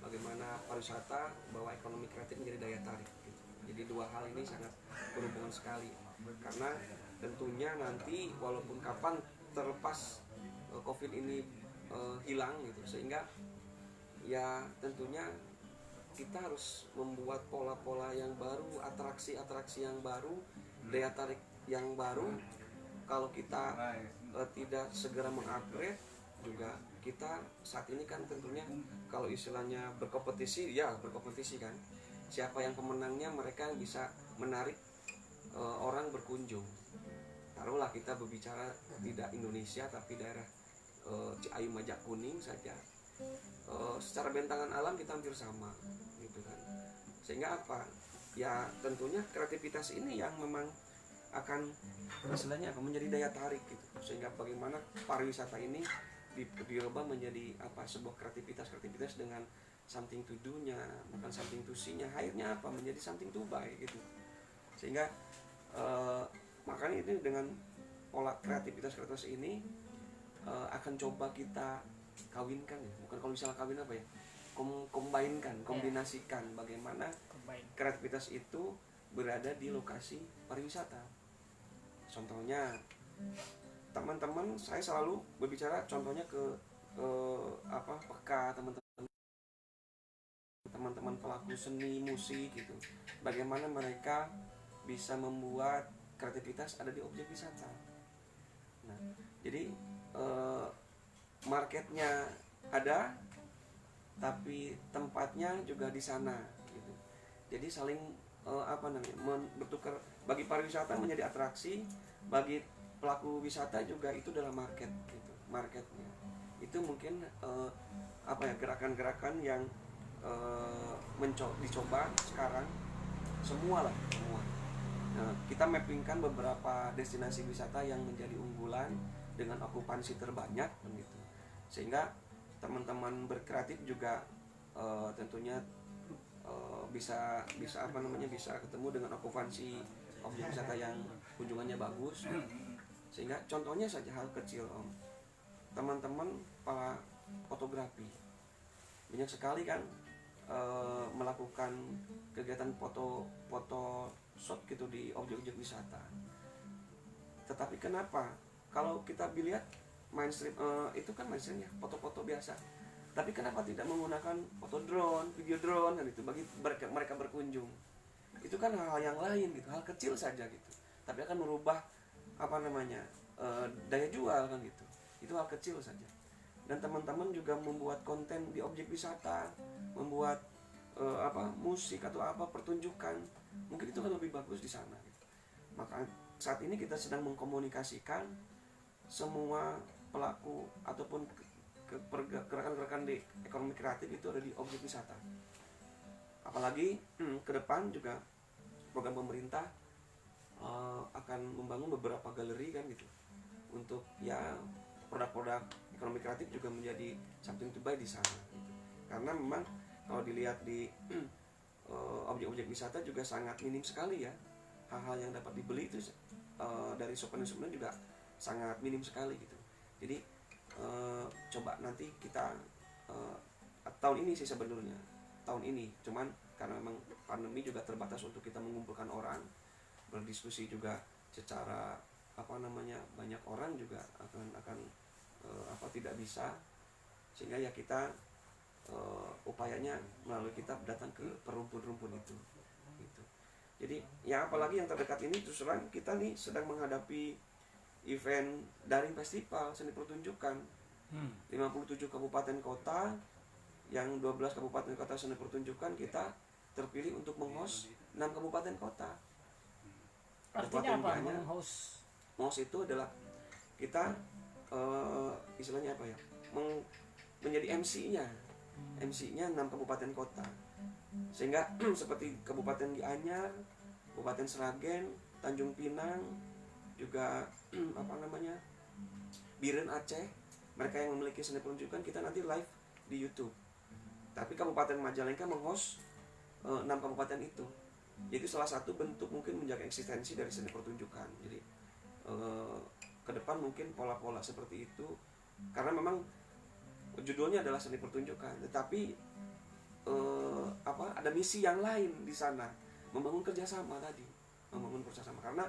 Speaker 2: bagaimana pariwisata bahwa ekonomi kreatif menjadi daya tarik gitu. Jadi dua hal ini sangat berhubungan sekali, karena tentunya nanti walaupun kapan terlepas COVID ini hilang gitu. Sehingga ya tentunya kita harus membuat pola-pola yang baru, atraksi-atraksi yang baru, daya tarik yang baru. Kalau kita tidak segera mengupgrade juga, kita saat ini kan tentunya kalau istilahnya berkompetisi, ya berkompetisi kan, siapa yang pemenangnya mereka bisa menarik orang berkunjung. Taruhlah kita berbicara tidak Indonesia tapi daerah Ciayu Majak Kuning saja, secara bentangan alam kita hampir sama gitu kan. Sehingga apa ya, tentunya kreativitas ini yang memang akan istilahnya apa, menjadi daya tarik gitu. Sehingga bagaimana pariwisata ini dirubah menjadi apa, sebuah kreativitas dengan something to do-nya, bukan something to see-nya. Akhirnya apa, menjadi something to buy gitu. Sehingga makanya ini dengan pola kreativitas ini akan coba kita kawinkan ya, bukan kalau misalnya kawin apa ya, kombinasikan bagaimana kreativitas itu berada di lokasi pariwisata. Contohnya teman-teman, saya selalu berbicara contohnya ke peka teman-teman pelaku seni musik gitu, bagaimana mereka bisa membuat kreativitas ada di objek wisata. Nah, jadi marketnya ada, tapi tempatnya juga di sana gitu. Jadi saling bertukar. Bagi pariwisata menjadi atraksi, bagi pelaku wisata juga itu adalah market gitu. Marketnya itu mungkin gerakan-gerakan yang dicoba sekarang semua. Nah, kita mappingkan beberapa destinasi wisata yang menjadi unggulan dengan okupansi terbanyak begitu. Sehingga teman-teman berkreatif juga tentunya bisa ketemu dengan okupansi objek wisata yang kunjungannya bagus. Sehingga contohnya saja hal kecil, Om. Teman-teman para fotografi banyak sekali kan melakukan kegiatan foto shot gitu di objek-objek wisata. Tetapi kenapa kalau kita lihat mainstream itu kan mainstreamnya foto-foto biasa, tapi kenapa tidak menggunakan foto drone, video drone kan itu bagi mereka berkunjung? Itu kan hal yang lain gitu, hal kecil saja gitu, tapi akan merubah daya jual kan gitu. Itu hal kecil saja. Dan teman-teman juga membuat konten di objek wisata, membuat musik atau pertunjukan, mungkin itu kan lebih bagus di sana gitu. Maka saat ini kita sedang mengkomunikasikan semua pelaku ataupun gerakan-gerakan di ekonomi kreatif itu ada di objek wisata. Apalagi ke depan juga program pemerintah akan membangun beberapa galeri kan gitu, untuk ya produk-produk ekonomi kreatif juga menjadi something to buy di sana gitu. Karena memang kalau dilihat di objek-objek wisata juga sangat minim sekali ya hal-hal yang dapat dibeli itu dari souvenir juga sangat minim sekali gitu. Jadi coba nanti kita tahun ini sih sebenarnya, tahun ini cuman karena memang pandemi juga terbatas untuk kita mengumpulkan orang berdiskusi juga secara banyak orang juga akan tidak bisa, sehingga ya kita upayanya melalui kita datang ke perumpun-rumpun itu gitu. Jadi ya apalagi yang terdekat ini terus terang kita nih sedang menghadapi event daring festival seni pertunjukan 57 kabupaten kota, yang 12 kabupaten kota seni pertunjukan kita terpilih untuk menghost 6 kabupaten kota.
Speaker 1: Artinya apa menghost?
Speaker 2: Menghost itu adalah kita istilahnya menjadi MC-nya 6 kabupaten kota. Sehingga seperti Kabupaten Gianyar, Kabupaten Sragen, Tanjung Pinang, juga Biren Aceh, mereka yang memiliki seni pertunjukan kita nanti live di YouTube. Tapi Kabupaten Majalengka menghost 6 kabupaten itu. Jadi salah satu bentuk mungkin menjaga eksistensi dari seni pertunjukan. Jadi ke depan mungkin pola-pola seperti itu, karena memang judulnya adalah seni pertunjukan, tetapi ada misi yang lain di sana, membangun kerjasama tadi. membangun kerjasama. Karena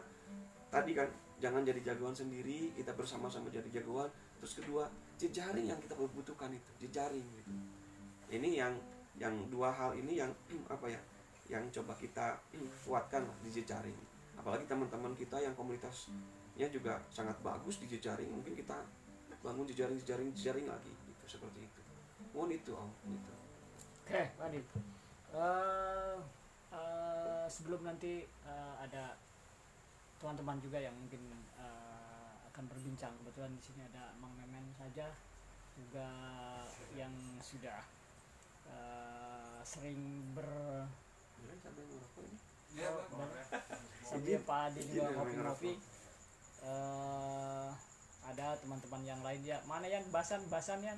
Speaker 2: tadi kan jangan jadi jagoan sendiri, kita bersama-sama jadi jagoan. Terus kedua, jejaring yang kita butuhkan itu, jejaring gitu. Ini yang dua hal ini yang apa ya, yang coba kita kuatkan lah di jejaring. Apalagi teman-teman kita yang komunitasnya juga sangat bagus di jejaring, mungkin kita bangun jejaring lagi gitu, seperti itu. Mohon itu Om gitu.
Speaker 1: Oke, Pak Adit. Sebelum nanti ada teman-teman juga yang mungkin akan berbincang, kebetulan di sini ada Mang Memen saja juga yang sudah sering
Speaker 2: Sampai ngerokok ini.
Speaker 1: sambil Pak Adi juga ngopi-ngopi. Ada teman-teman yang lain ya, mana yang basan ya,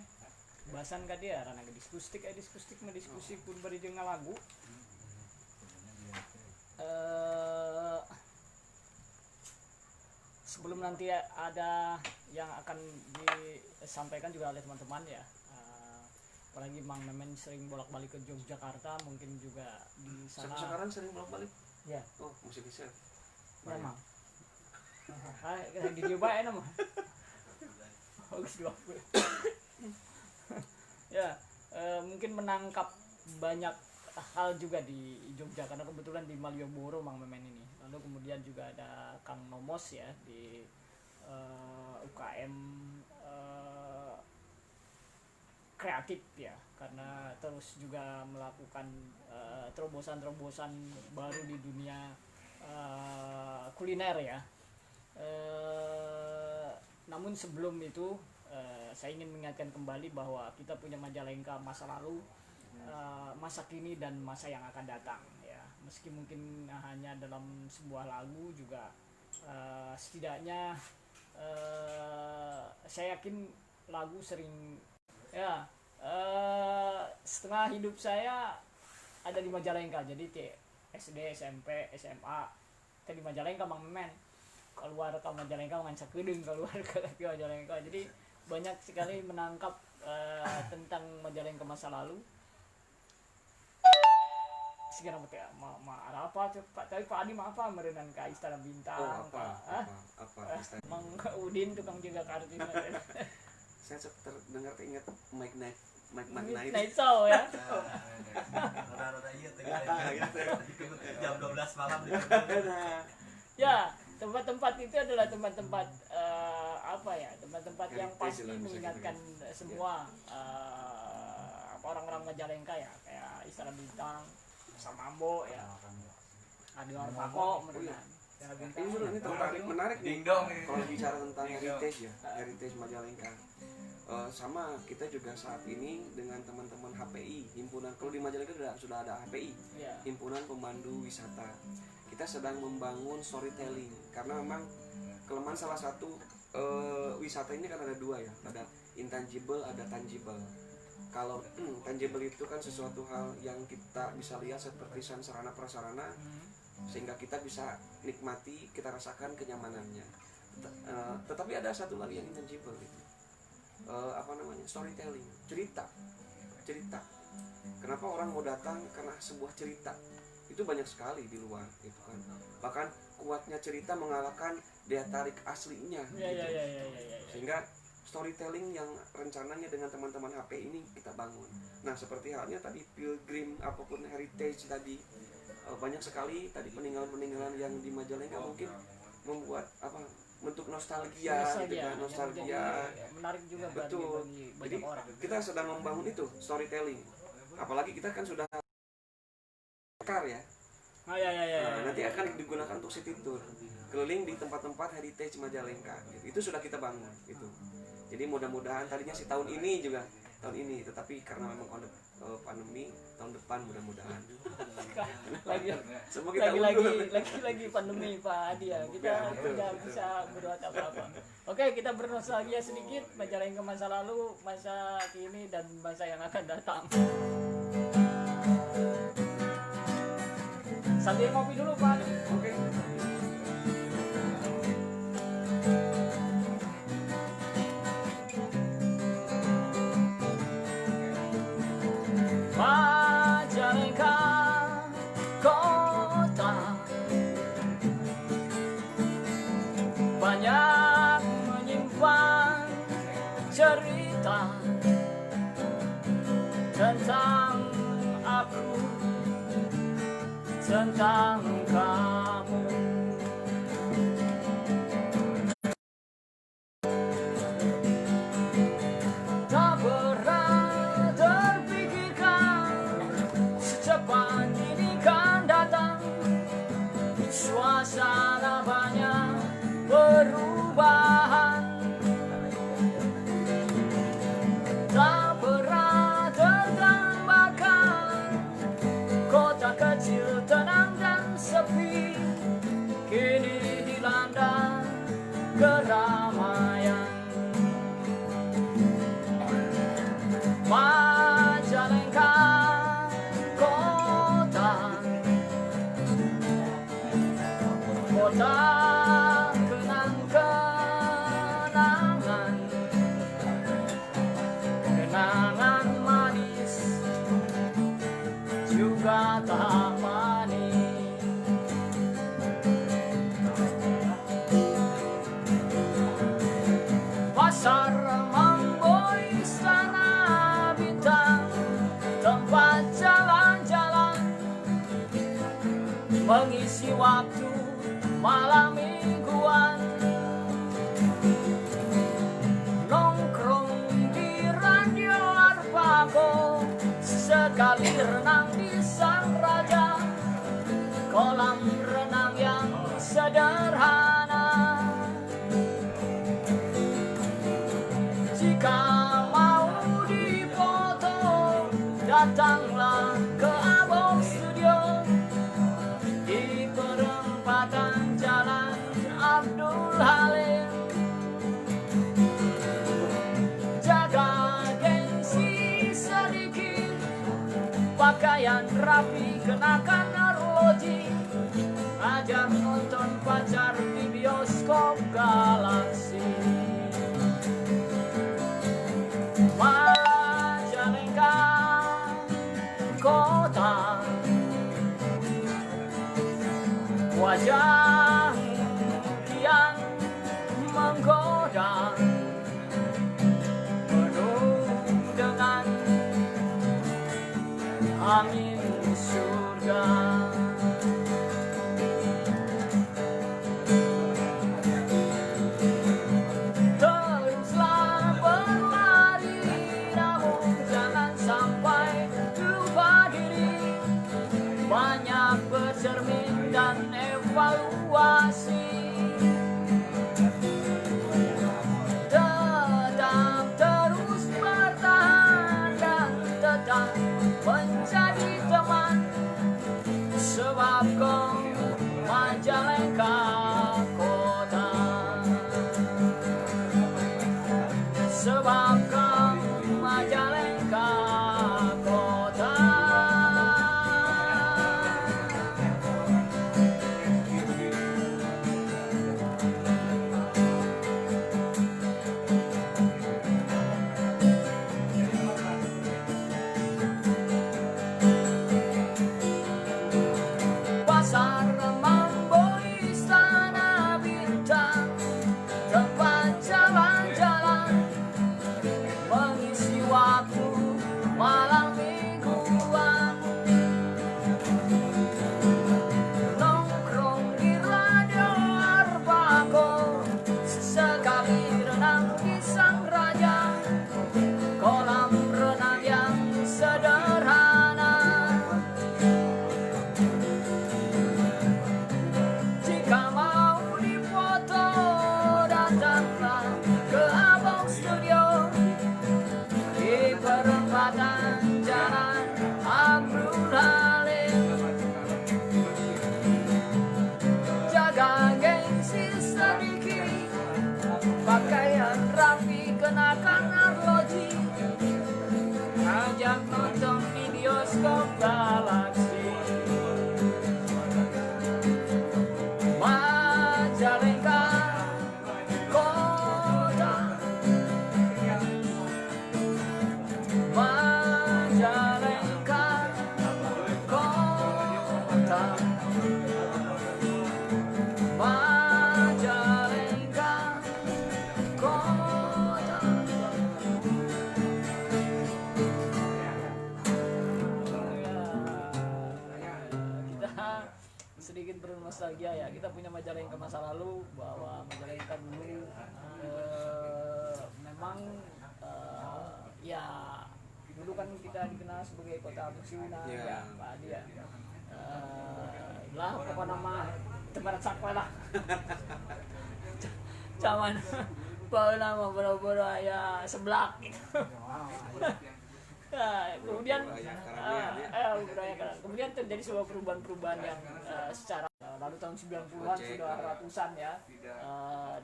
Speaker 1: basan ka dia karena diskusi mendiskusi pun beri dengan lagu. Sebelum nanti ada yang akan disampaikan juga oleh teman-teman ya, apalagi Mang Memen sering bolak-balik ke Yogyakarta, mungkin juga di sana.
Speaker 2: Sekarang sering bolak-balik?
Speaker 1: Ya.
Speaker 2: Oh, masih bisa.
Speaker 1: Ya, Mang. Lagi dicobain mah. Bagus dua. Ya, mungkin menangkap banyak hal juga di Jogja karena kebetulan di Malioboro Mang Memen ini. Lalu kemudian juga ada Kang Nomos ya di UKM kreatif ya, karena terus juga melakukan terobosan-terobosan baru di dunia kuliner ya. Namun sebelum itu saya ingin mengingatkan kembali bahwa kita punya Majalengka masa lalu, masa kini dan masa yang akan datang ya. Meski mungkin hanya dalam sebuah lagu juga setidaknya saya yakin lagu sering ya, setengah hidup saya ada di Majalengka. Jadi SD, SMP, SMA di Majalengka Mang Memen. Keluar ke Majalengka ngan sakedeung, keluar ke Majalengka. Jadi banyak sekali menangkap tentang Majalengka masa lalu. Sekarang ada apa Pak? Tapi Pak Adi apa merenang ke Istana Bintang?
Speaker 2: Oh, apa Istana?
Speaker 1: Mang Udin tukang jaga kartu.
Speaker 2: Saya terdengar ingat Mike Night.
Speaker 1: Night show ya.
Speaker 3: Roda-roda iya jam 12 malam.
Speaker 1: Ya, tempat-tempat itu adalah tempat-tempat apa ya, tempat-tempat yang pasti mengingatkan semua orang-orang Majalengka ya, kayak Istana Bintang, Samambo ya, Adiwar Pako, merenang.
Speaker 2: Ini menarik nih kalau bicara tentang heritage Majalengka. Sama kita juga saat ini dengan teman-teman HPI, himpunan, kalau di Majalengka sudah ada HPI, himpunan pemandu wisata. Kita sedang membangun storytelling karena memang kelemahan salah satu wisata ini kan ada dua ya, ada intangible, ada tangible. Kalau tangible itu kan sesuatu hal yang kita bisa lihat seperti sarana prasarana, sehingga kita bisa nikmati, kita rasakan kenyamanannya. Tetapi ada satu lagi yang intangible itu, storytelling, cerita. Kenapa orang mau datang? Karena sebuah cerita. Itu banyak sekali di luar gitu kan. Bahkan kuatnya cerita mengalahkan daya tarik aslinya gitu. Sehingga storytelling yang rencananya dengan teman-teman HP ini kita bangun. Nah, seperti halnya tadi pilgrim apapun heritage tadi, banyak sekali tadi peninggalan-peninggalan yang di Majalengka mungkin membuat bentuk nostalgia gitu kan, nostalgia.
Speaker 1: Menarik juga
Speaker 2: betul.
Speaker 1: Bagi
Speaker 2: jadi
Speaker 1: orang.
Speaker 2: Kita sedang membangun itu storytelling. Apalagi kita kan sudah ya. Nanti akan digunakan untuk city tour keliling di tempat-tempat heritage Majalengka gitu. Itu sudah kita bangun gitu. Jadi mudah-mudahan tadinya sih tahun ini, tetapi karena memang pandemi tahun depan mudah-mudahan.
Speaker 1: lagi pandemi Pak Adi ya. Kita tidak bisa berbuat apa-apa. Oke, kita bernostalgia sedikit Majalengka masa lalu, masa kini dan masa yang akan datang. Sambil ngopi dulu Pak.
Speaker 2: Oke.
Speaker 1: Majalengka kota banyak menyimpan cerita tentang aku, tentang kamu. Tak pernah terpikirkan secepat ini kan datang, suasana banyak perubahan. Tak pernah tergambarkan kota kecil tenang dan sepi, kini dilanda keramaian. Majalengka kota kenang-kenangan, kenangan manis juga tak manis. Pasar Mambo, Istana Bintang, tempat jalan-jalan mengisi waktu malam mingguan. Nongkrong di Radio Arpago, sekali renang di Sang Raja, kolam renang yang sederhana. Jika mau dipoto, datanglah ke Abong Studio di perempatan Jalan Abdul Halim. Jaga gengsi sedikit, pakaian rapi, kenakan arloji, ajak nonton pacar di bioskop Galaxy. Majalengka kota, wajah kian menggoda, penuh dengan angin surga. Teruslah berlari, namun jangan sampai lupa diri, banyak bercermin dan evaluasi. Tetap terus bertahan dan tetap menjadi teman, sebab kau Majalengka kota, sebab kau Majalengka kota. Pasar Mambo, Istana Bintang, tempat jalan-jalan mengisi waktu malam mingguan. Nongkrong di Radio Arpago, sekali renang di Sang Raja, kolam renang yang sederhana. Jika mau dipoto, datanglah ke Abong Studio di perempatan Jalan Abdul Halim. Jaga gengsi sedikit, pakaian rapi, kenakan arloji, ajak nonton di bioskop Galaxy. Majalengka kota, Majalengka kota, Majalengka Majalengka masa lalu, bahwa Majalengka dulu memang ya dulu kan kita dikenal sebagai kota musiman ya Pak Adi ya. Lah apa nama tempat sakwa lah. Zaman bawa nama boro-boro ya seblak gitu. Nah, kemudian kemudian terjadi sebuah perubahan-perubahan yang secara lalu tahun 90-an sudah ratusan ya.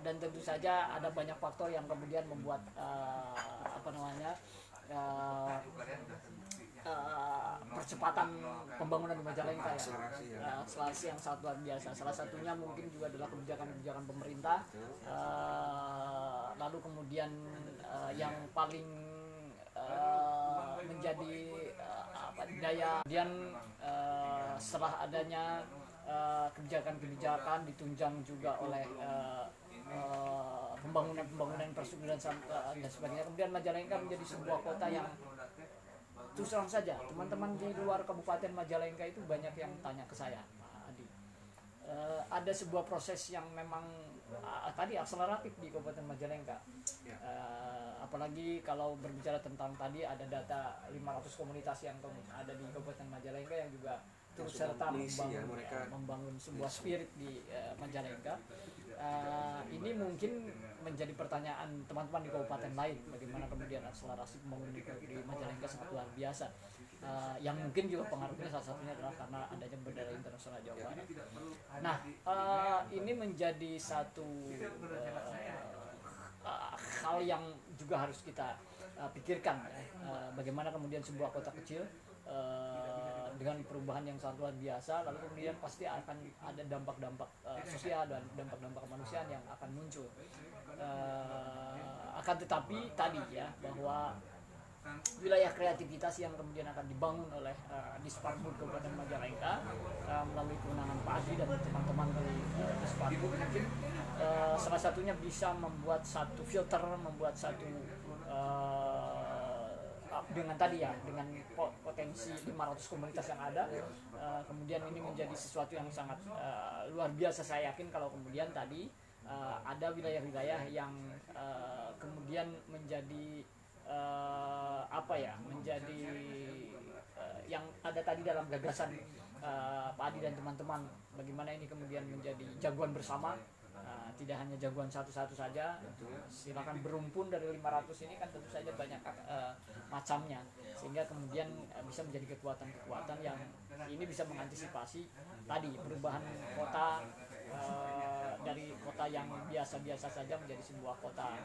Speaker 1: Dan tentu saja ada banyak faktor yang kemudian membuat percepatan pembangunan di Majalengka ya. Akselerasi yang sangat luar biasa. Salah satunya mungkin juga adalah kebijakan-kebijakan pemerintah. Lalu kemudian yang paling menjadi daya kemudian setelah adanya kebijakan-kebijakan ditunjang juga oleh pembangunan infrastruktur dan sebagainya. Kemudian Majalengka menjadi sebuah kota yang terus terang saja teman-teman di luar Kabupaten Majalengka itu banyak yang tanya ke saya, Pak Adi. Ada sebuah proses yang memang tadi akseleratif di Kabupaten Majalengka. Apalagi kalau berbicara tentang tadi ada data 500 komunitas yang ada di Kabupaten Majalengka yang juga turut serta membangun sebuah spirit di Majalengka. Ini mungkin menjadi pertanyaan teman-teman di kabupaten lain, bagaimana kemudian akselerasi pembangunan di Majalengka sangat luar biasa. Yang mungkin juga pengaruhnya salah satunya adalah karena adanya Bandara Internasional Jawa Barat. Nah, ini menjadi satu hal yang juga harus kita pikirkan ya. Bagaimana kemudian sebuah kota kecil dengan perubahan yang sangat luar biasa, lalu kemudian pasti akan ada dampak-dampak sosial dan dampak-dampak kemanusiaan yang akan muncul. Akan tetapi tadi ya, bahwa wilayah kreativitas yang kemudian akan dibangun oleh Disparmud Kabupaten Majalengka melalui kewenangan Pak Adi dan teman-teman dari Disparmud mungkin salah satunya bisa membuat satu filter, membuat satu dengan tadi ya, dengan potensi 500 komunitas yang ada, kemudian ini menjadi sesuatu yang sangat luar biasa. Saya yakin kalau kemudian tadi ada wilayah-wilayah yang kemudian menjadi menjadi yang ada tadi dalam gagasan Pak Adi dan teman-teman, bagaimana ini kemudian menjadi jagoan bersama. Tidak hanya jagoan satu-satu saja, silakan berumpun dari 500 ini kan tentu saja banyak macamnya, sehingga kemudian bisa menjadi kekuatan-kekuatan yang ini bisa mengantisipasi tadi perubahan kota dari kota yang biasa-biasa saja menjadi sebuah kota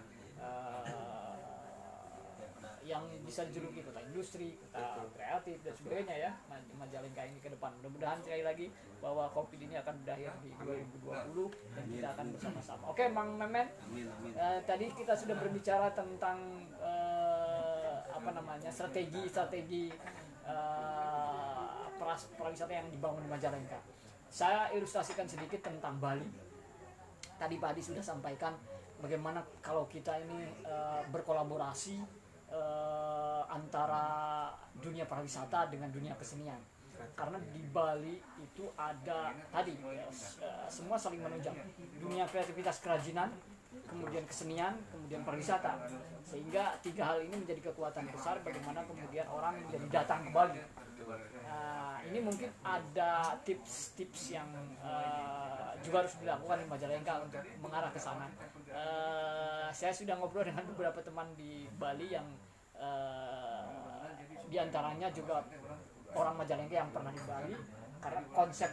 Speaker 1: yang bisa dijuluki kota industri, kota kreatif dan sebagainya ya, Majalengka ini ke depan. Mudah-mudahan sekali lagi bahwa COVID ini akan berakhir di 2020 dan kita akan bersama-sama. Oke, Mang Memen. Tadi kita sudah berbicara tentang strategi pariwisata yang dibangun di Majalengka. Saya ilustrasikan sedikit tentang Bali. Tadi Pak Adi sudah sampaikan bagaimana kalau kita ini berkolaborasi antara dunia pariwisata dengan dunia kesenian, karena di Bali itu ada tadi semua saling menunjang, dunia kreativitas kerajinan, kemudian kesenian, kemudian pariwisata, sehingga tiga hal ini menjadi kekuatan besar bagaimana kemudian orang menjadi datang ke Bali. Ini mungkin ada tips-tips yang juga harus dilakukan di Majalengka untuk mengarah ke sana. Saya sudah ngobrol dengan beberapa teman di Bali yang diantaranya juga orang Majalengka yang pernah di Bali, karena konsep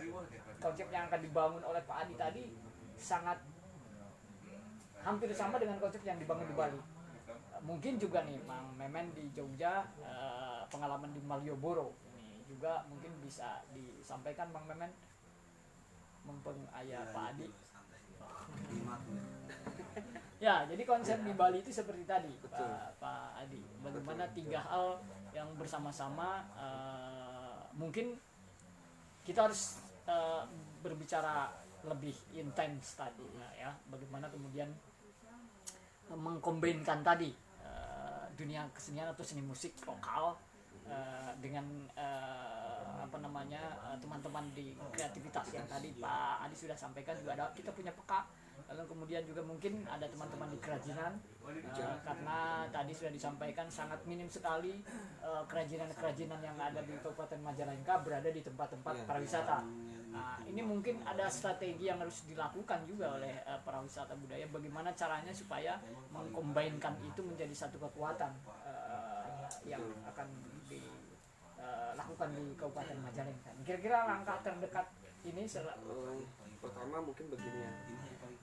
Speaker 1: yang akan dibangun oleh Pak Adi tadi sangat hampir sama dengan konsep yang dibangun di Bali. Mungkin juga nih Mang Memen di Jogja, pengalaman di Malioboro ini juga mungkin bisa disampaikan Mang Memen, mumpung ayah Pak Adi. Ya, jadi konsep di Bali itu seperti tadi, Pak Adi. Bagaimana tiga hal yang bersama-sama, mungkin kita harus berbicara lebih intens tadi, ya. Bagaimana kemudian mengkombinkan tadi dunia kesenian atau seni musik lokal dengan teman-teman di kreativitas yang tadi Pak Adi sudah sampaikan, juga ada, kita punya peka. Lalu kemudian juga mungkin ada teman-teman di kerajinan, karena tadi sudah disampaikan sangat minim sekali kerajinan-kerajinan yang ada di Kabupaten Majalengka berada di tempat-tempat pariwisata. Nah, ini mungkin ada strategi yang harus dilakukan juga oleh para wisata budaya, bagaimana caranya supaya mengkombinkan itu menjadi satu kekuatan yang akan dilakukan di Kabupaten Majalengka. Kira-kira langkah terdekat ini
Speaker 2: pertama mungkin begini ya,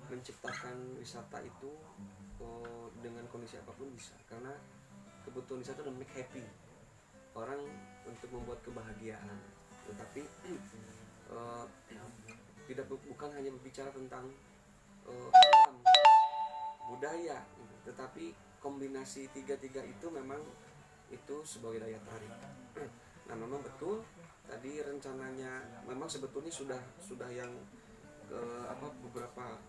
Speaker 2: menciptakan wisata itu dengan kondisi apapun bisa, karena kebutuhan wisata adalah make happy orang, untuk membuat kebahagiaan. Tetapi bukan hanya berbicara tentang alam, budaya, tetapi kombinasi tiga itu memang itu sebagai daya tarik. Nah, memang betul tadi rencananya memang sebetulnya sudah yang beberapa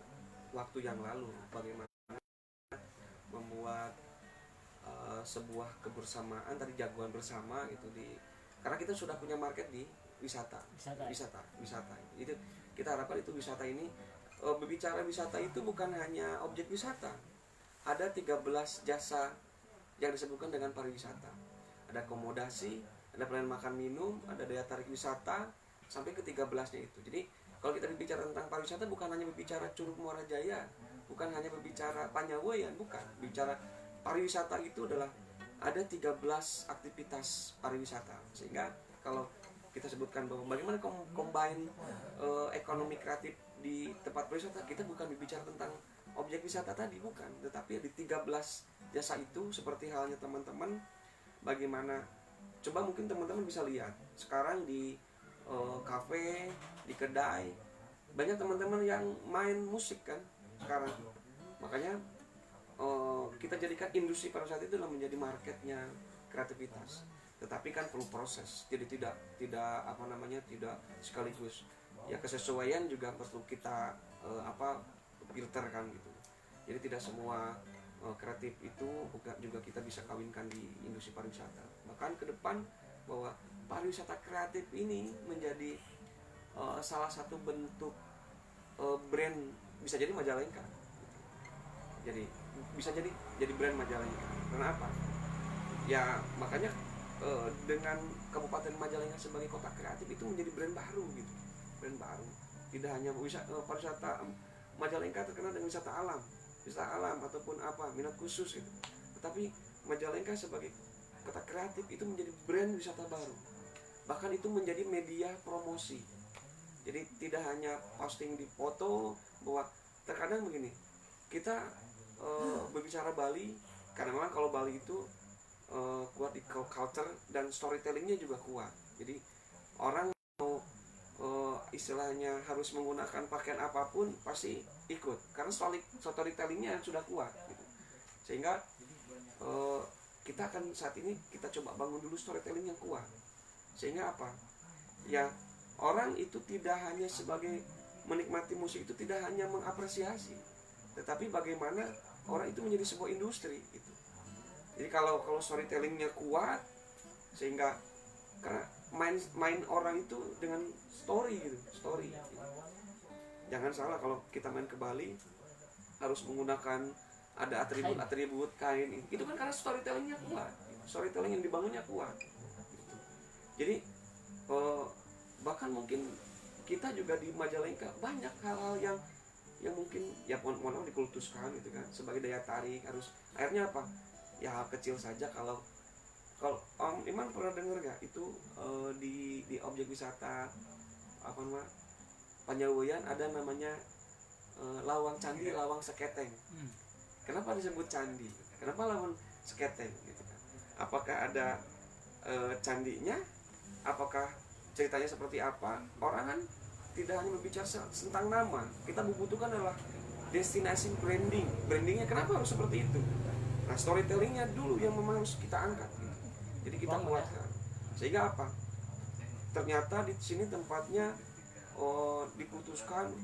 Speaker 2: waktu yang lalu, bagaimana membuat sebuah kebersamaan tadi, jagoan bersama itu karena kita sudah punya market di wisata. Itu kita harapkan itu wisata ini, berbicara wisata itu bukan hanya objek wisata, ada 13 jasa yang disebutkan dengan pariwisata. Ada akomodasi, ada pelayanan makan minum, ada daya tarik wisata, sampai ke 13-nya itu. Jadi kalau kita berbicara tentang pariwisata bukan hanya berbicara Curug Muara Jaya, bukan hanya berbicara Panyawoyan, bukan. Bicara pariwisata itu adalah ada 13 aktivitas pariwisata. Sehingga kalau kita sebutkan bahwa bagaimana combine ekonomi kreatif di tempat pariwisata, kita bukan berbicara tentang objek wisata tadi, bukan, tetapi di 13 jasa itu, seperti halnya teman-teman bagaimana, coba mungkin teman-teman bisa lihat sekarang di kafe, di kedai, banyak teman-teman yang main musik kan sekarang. Makanya kita jadikan industri pariwisata itu adalah menjadi marketnya kreativitas. Tetapi kan perlu proses, jadi tidak tidak sekaligus. Ya, kesesuaian juga perlu kita filterkan gitu. Jadi tidak semua kreatif itu juga kita bisa kawinkan di industri pariwisata. Bahkan ke depan bahwa pariwisata kreatif ini menjadi salah satu bentuk brand, bisa jadi Majalengka. Jadi bisa jadi brand Majalengka. Kenapa? Ya makanya dengan Kabupaten Majalengka sebagai kota kreatif itu menjadi brand baru gitu. Brand baru. Tidak hanya pariwisata Majalengka terkenal dengan wisata alam ataupun minat khusus gitu. Tetapi Majalengka sebagai kota kreatif itu menjadi brand wisata baru. Bahkan itu menjadi media promosi. Jadi tidak hanya posting di foto, bahwa terkadang begini, kita berbicara Bali, karena memang kalau Bali itu kuat di culture dan storytellingnya juga kuat. Jadi orang mau istilahnya harus menggunakan pakaian apapun pasti ikut, karena storytellingnya sudah kuat gitu. Sehingga kita akan saat ini kita coba bangun dulu storytelling yang kuat, sehingga ya orang itu tidak hanya sebagai menikmati musik, itu tidak hanya mengapresiasi, tetapi bagaimana orang itu menjadi sebuah industri gitu. Jadi kalau storytellingnya kuat, sehingga karena main orang itu dengan story gitu. Jangan salah, kalau kita main ke Bali harus menggunakan ada atribut kain, itu kan karena storytellingnya kuat, storytelling yang dibangunnya kuat. Jadi bahkan mungkin kita juga di Majalengka banyak hal-hal yang mungkin ya mohon dikultuskan gitu kan, sebagai daya tarik. Harus akhirnya ya hal kecil saja. Kalau Om Iman pernah dengar gak itu di objek wisata Panyawoyan ada namanya lawang candi, lawang seketeng. Kenapa disebut candi? Kenapa lawang seketeng gitu kan? Apakah ada candinya? Apakah ceritanya seperti apa? Orang kan tidak hanya berbicara tentang nama, kita membutuhkan adalah destinasi branding. Brandingnya kenapa harus seperti itu? Nah, storytellingnya dulu yang memang harus kita angkat gitu. Jadi kita kuatkan. Sehingga ternyata di sini tempatnya diputuskan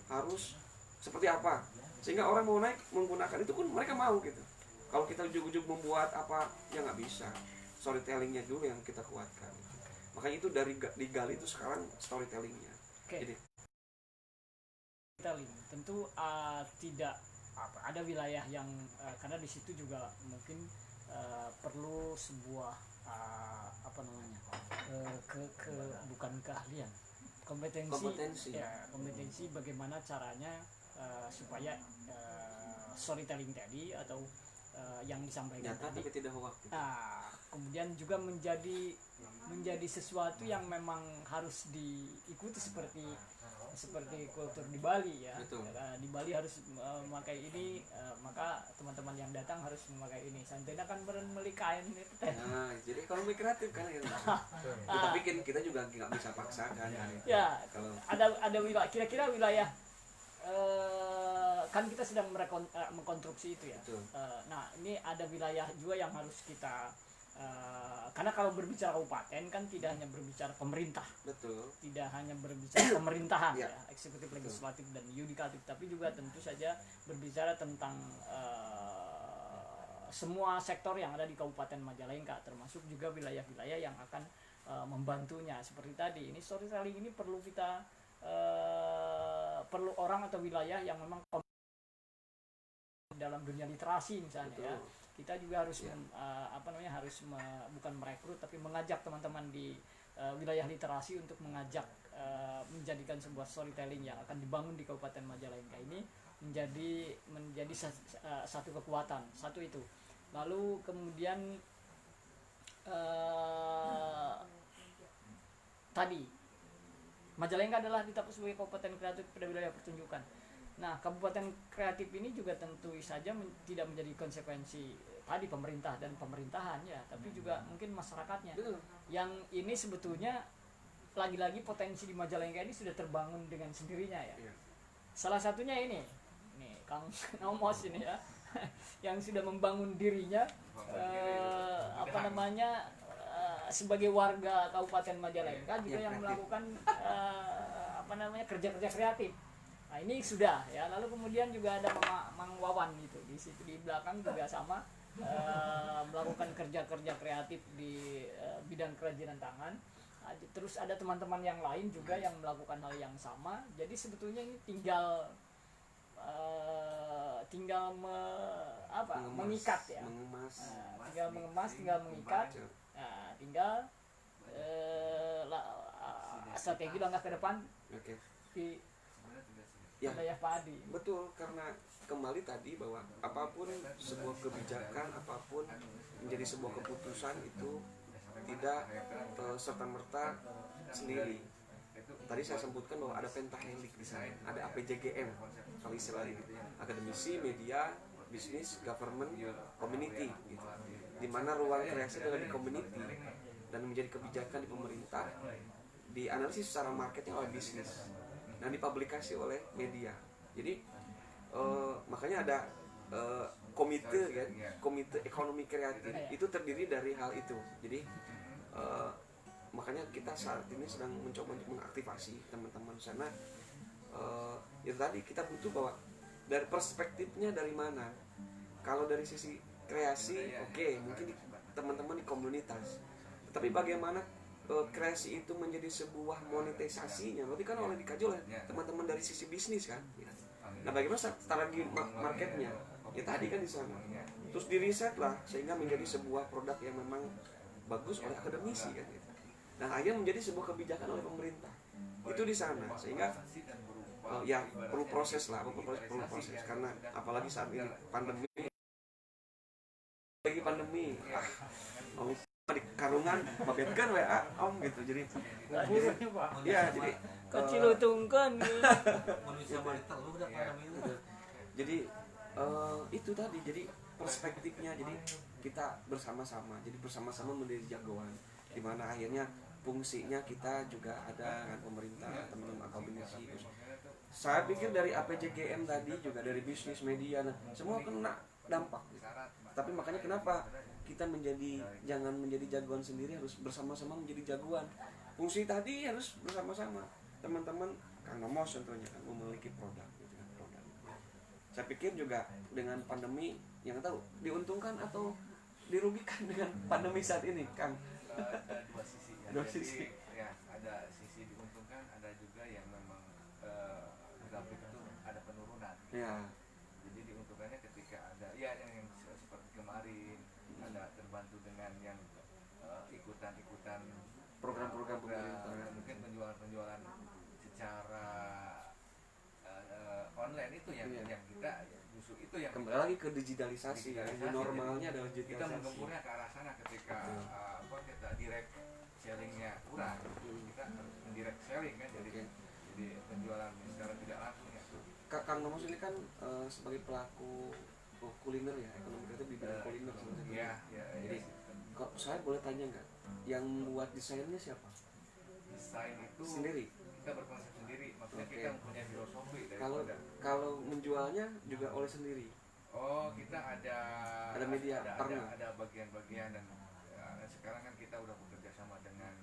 Speaker 2: harus seperti apa, sehingga orang mau naik menggunakan itu pun mereka mau gitu. Kalau kita ujug-ujug membuat ya nggak bisa. Storytellingnya dulu yang kita kuatkan. Makanya itu digali itu sekarang storytellingnya.
Speaker 1: Oke.
Speaker 2: Jadi
Speaker 1: Storytelling tentu tidak ada wilayah yang karena di situ juga mungkin perlu sebuah apa namanya bukan keahlian, kompetensi ya, kompetensi bagaimana caranya supaya storytelling tadi atau yang disampaikan
Speaker 2: nyata
Speaker 1: tadi
Speaker 2: tapi tidak hoax.
Speaker 1: Kemudian juga menjadi sesuatu yang memang harus diikuti seperti kultur di Bali ya.
Speaker 2: Betul.
Speaker 1: Di Bali harus memakai ini, maka teman-teman yang datang harus memakai ini. Santena kan beli kain itu teh.
Speaker 2: Nah, jadi ekonomi kreatif kan gitu. Tapi kita juga nggak bisa paksakan kan.
Speaker 1: Ya,
Speaker 2: Kalau
Speaker 1: ada wilayah, kira-kira wilayah kan kita sedang mengkonstruksi itu ya. Nah, ini ada wilayah juga yang harus kita karena kalau berbicara kabupaten kan tidak hanya berbicara pemerintah,
Speaker 2: betul,
Speaker 1: tidak hanya berbicara pemerintahan
Speaker 2: ya,
Speaker 1: eksekutif, legislatif dan yudikatif, tapi juga tentu saja berbicara tentang semua sektor yang ada di Kabupaten Majalengka, termasuk juga wilayah-wilayah yang akan membantunya. Seperti tadi, ini storytelling ini perlu kita perlu orang atau wilayah yang memang dalam dunia literasi misalnya. Betul. Ya kita juga harus bukan merekrut tapi mengajak teman-teman di wilayah literasi untuk mengajak menjadikan sebuah storytelling yang akan dibangun di Kabupaten Majalengka ini menjadi satu kekuatan, satu itu. Lalu kemudian tadi Majalengka adalah ditetapkan sebagai kabupaten kreatif pada wilayah pertunjukan. Nah, kabupaten kreatif ini juga tentu saja tidak menjadi konsekuensi tadi pemerintah dan pemerintahan ya, tapi juga mungkin masyarakatnya.
Speaker 2: Betul.
Speaker 1: Yang ini sebetulnya lagi-lagi potensi di Majalengka ini sudah terbangun dengan sendirinya ya. Iya. Salah satunya ini Kang Nomos ini ya, yang sudah membangun dirinya sebagai warga Kabupaten Majalengka juga yang melakukan kerja-kerja kreatif. Nah, ini sudah ya. Lalu kemudian juga ada Mang Wawan gitu di situ di belakang juga sama melakukan kerja-kerja kreatif di bidang kerajinan tangan. Terus ada teman-teman yang lain juga yang melakukan hal yang sama. Jadi sebetulnya ini tinggal mengikat ya. Tinggal mengemas, tinggal mengikat. Nah, tinggal strategi langkah ke depan.
Speaker 2: Okay.
Speaker 1: Ya, padi.
Speaker 2: Betul, karena kembali tadi bahwa apapun sebuah kebijakan, apapun menjadi sebuah keputusan itu tidak serta-merta sendiri. Tadi saya sebutkan bahwa ada pentahelik di sana, ada APJGM, kalau istilah ini, akademisi, media, bisnis, government, community, gitu. Di mana ruang kreasi adalah di community dan menjadi kebijakan di pemerintah, dianalisis secara marketing oleh bisnis. Dan dipublikasi oleh media. Jadi makanya ada komite kan, komite ekonomi kreatif itu terdiri dari hal itu. Jadi makanya kita saat ini sedang mencoba untuk mengaktifasi teman-teman sana. Itu tadi kita butuh bahwa dari perspektifnya dari mana. Kalau dari sisi kreasi, oke, mungkin teman-teman di komunitas. Tapi bagaimana kreasi itu menjadi sebuah monetisasinya, berarti kan oleh dikaji oleh teman-teman dari sisi bisnis kan. Nah, bagaimana strategi marketnya? Ya tadi kan di sana. Terus di riset lah sehingga menjadi sebuah produk yang memang bagus oleh akademisi kan gitu. Nah, akhirnya menjadi sebuah kebijakan oleh pemerintah. Itu di sana sehingga ya perlu proses lah, perlu proses karena apalagi saat ini pandemi. Di karungan mabetkan WA om gitu, jadi ya jadi
Speaker 1: kecil utungkan
Speaker 2: jadi itu tadi, jadi perspektifnya, jadi kita bersama-sama menjadi jagoan, dimana akhirnya fungsinya kita juga ada dengan pemerintah, teman-teman akademisi. Saya pikir dari APJGM tadi juga dari bisnis media, semua kena dampak gitu. Tapi makanya kenapa kita jangan menjadi jagoan sendiri, harus bersama-sama menjadi jagoan. Fungsi tadi harus bersama-sama. Teman-teman Kang Nomos contohnya kan memiliki produk gitu kan, produk. Saya pikir juga dengan pandemi yang tahu diuntungkan atau dirugikan dengan pandemi saat ini, Kang.
Speaker 3: Dua sisi ya. Ya,
Speaker 2: Dua
Speaker 3: jadi
Speaker 2: sisi.
Speaker 3: ya ada sisi diuntungkan, ada juga yang memang grafik itu ada penurunan.
Speaker 2: Ya.
Speaker 3: Jadi diuntungkannya ketika ada ya yang seperti kemarin ada terbantu dengan yang ikutan-ikutan
Speaker 2: Program-program
Speaker 3: program,
Speaker 2: pemerintah.
Speaker 3: mungkin penjualan-penjualan secara online itu yang
Speaker 2: Iya.
Speaker 3: yang kita justru itu yang
Speaker 2: Kembali lagi ke digitalisasi ya. New normalnya adalah
Speaker 3: kita
Speaker 2: digitalisasi.
Speaker 3: menggempurnya ke arah sana ketika kita direct sellingnya kurang, kita harus direct selling kan, jadi
Speaker 2: Oke.
Speaker 3: jadi penjualan secara tidak langsung ya.
Speaker 2: Kang Nomos ini kan sebagai pelaku kuliner ya, ekonomi kreatif di bidang kuliner sebenarnya.
Speaker 3: Iya, iya.
Speaker 2: Jadi kok saya boleh tanya nggak, yang buat desainnya siapa?
Speaker 3: Desain itu
Speaker 2: Sendiri.
Speaker 3: kita berkonsep sendiri, maksudnya
Speaker 2: Oke.
Speaker 3: kita mempunyai filosofi
Speaker 2: Kalau
Speaker 3: daripada
Speaker 2: kalau menjualnya juga oleh sendiri.
Speaker 3: kita ada
Speaker 2: Media partner.
Speaker 3: ada bagian-bagian dan sekarang kan kita udah bekerja sama dengan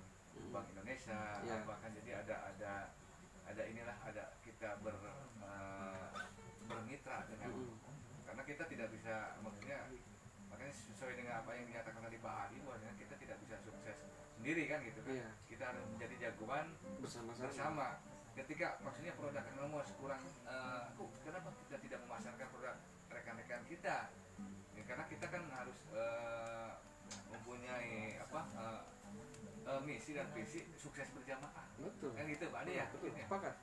Speaker 3: Bank Indonesia,
Speaker 2: Ya.
Speaker 3: bahkan jadi ada inilah ada kita bermitra dengan karena kita tidak bisa maksudnya makanya sesuai dengan apa yang dinyatakan tadi Pak Adi bahwa kita tidak bisa sukses sendiri kan gitu kan.
Speaker 2: Iya.
Speaker 3: Kita harus menjadi jagoan
Speaker 2: Bersama-sama.
Speaker 3: bersama. Ketika maksudnya produk Nomos kurang kenapa kita tidak memasarkan produk rekan-rekan kita ya, karena kita kan harus mempunyai misi dan visi sukses berjamaah
Speaker 2: Betul.
Speaker 3: kan gitu Pak Adi ya.
Speaker 2: Betul.
Speaker 3: Ya.
Speaker 2: Sepakat.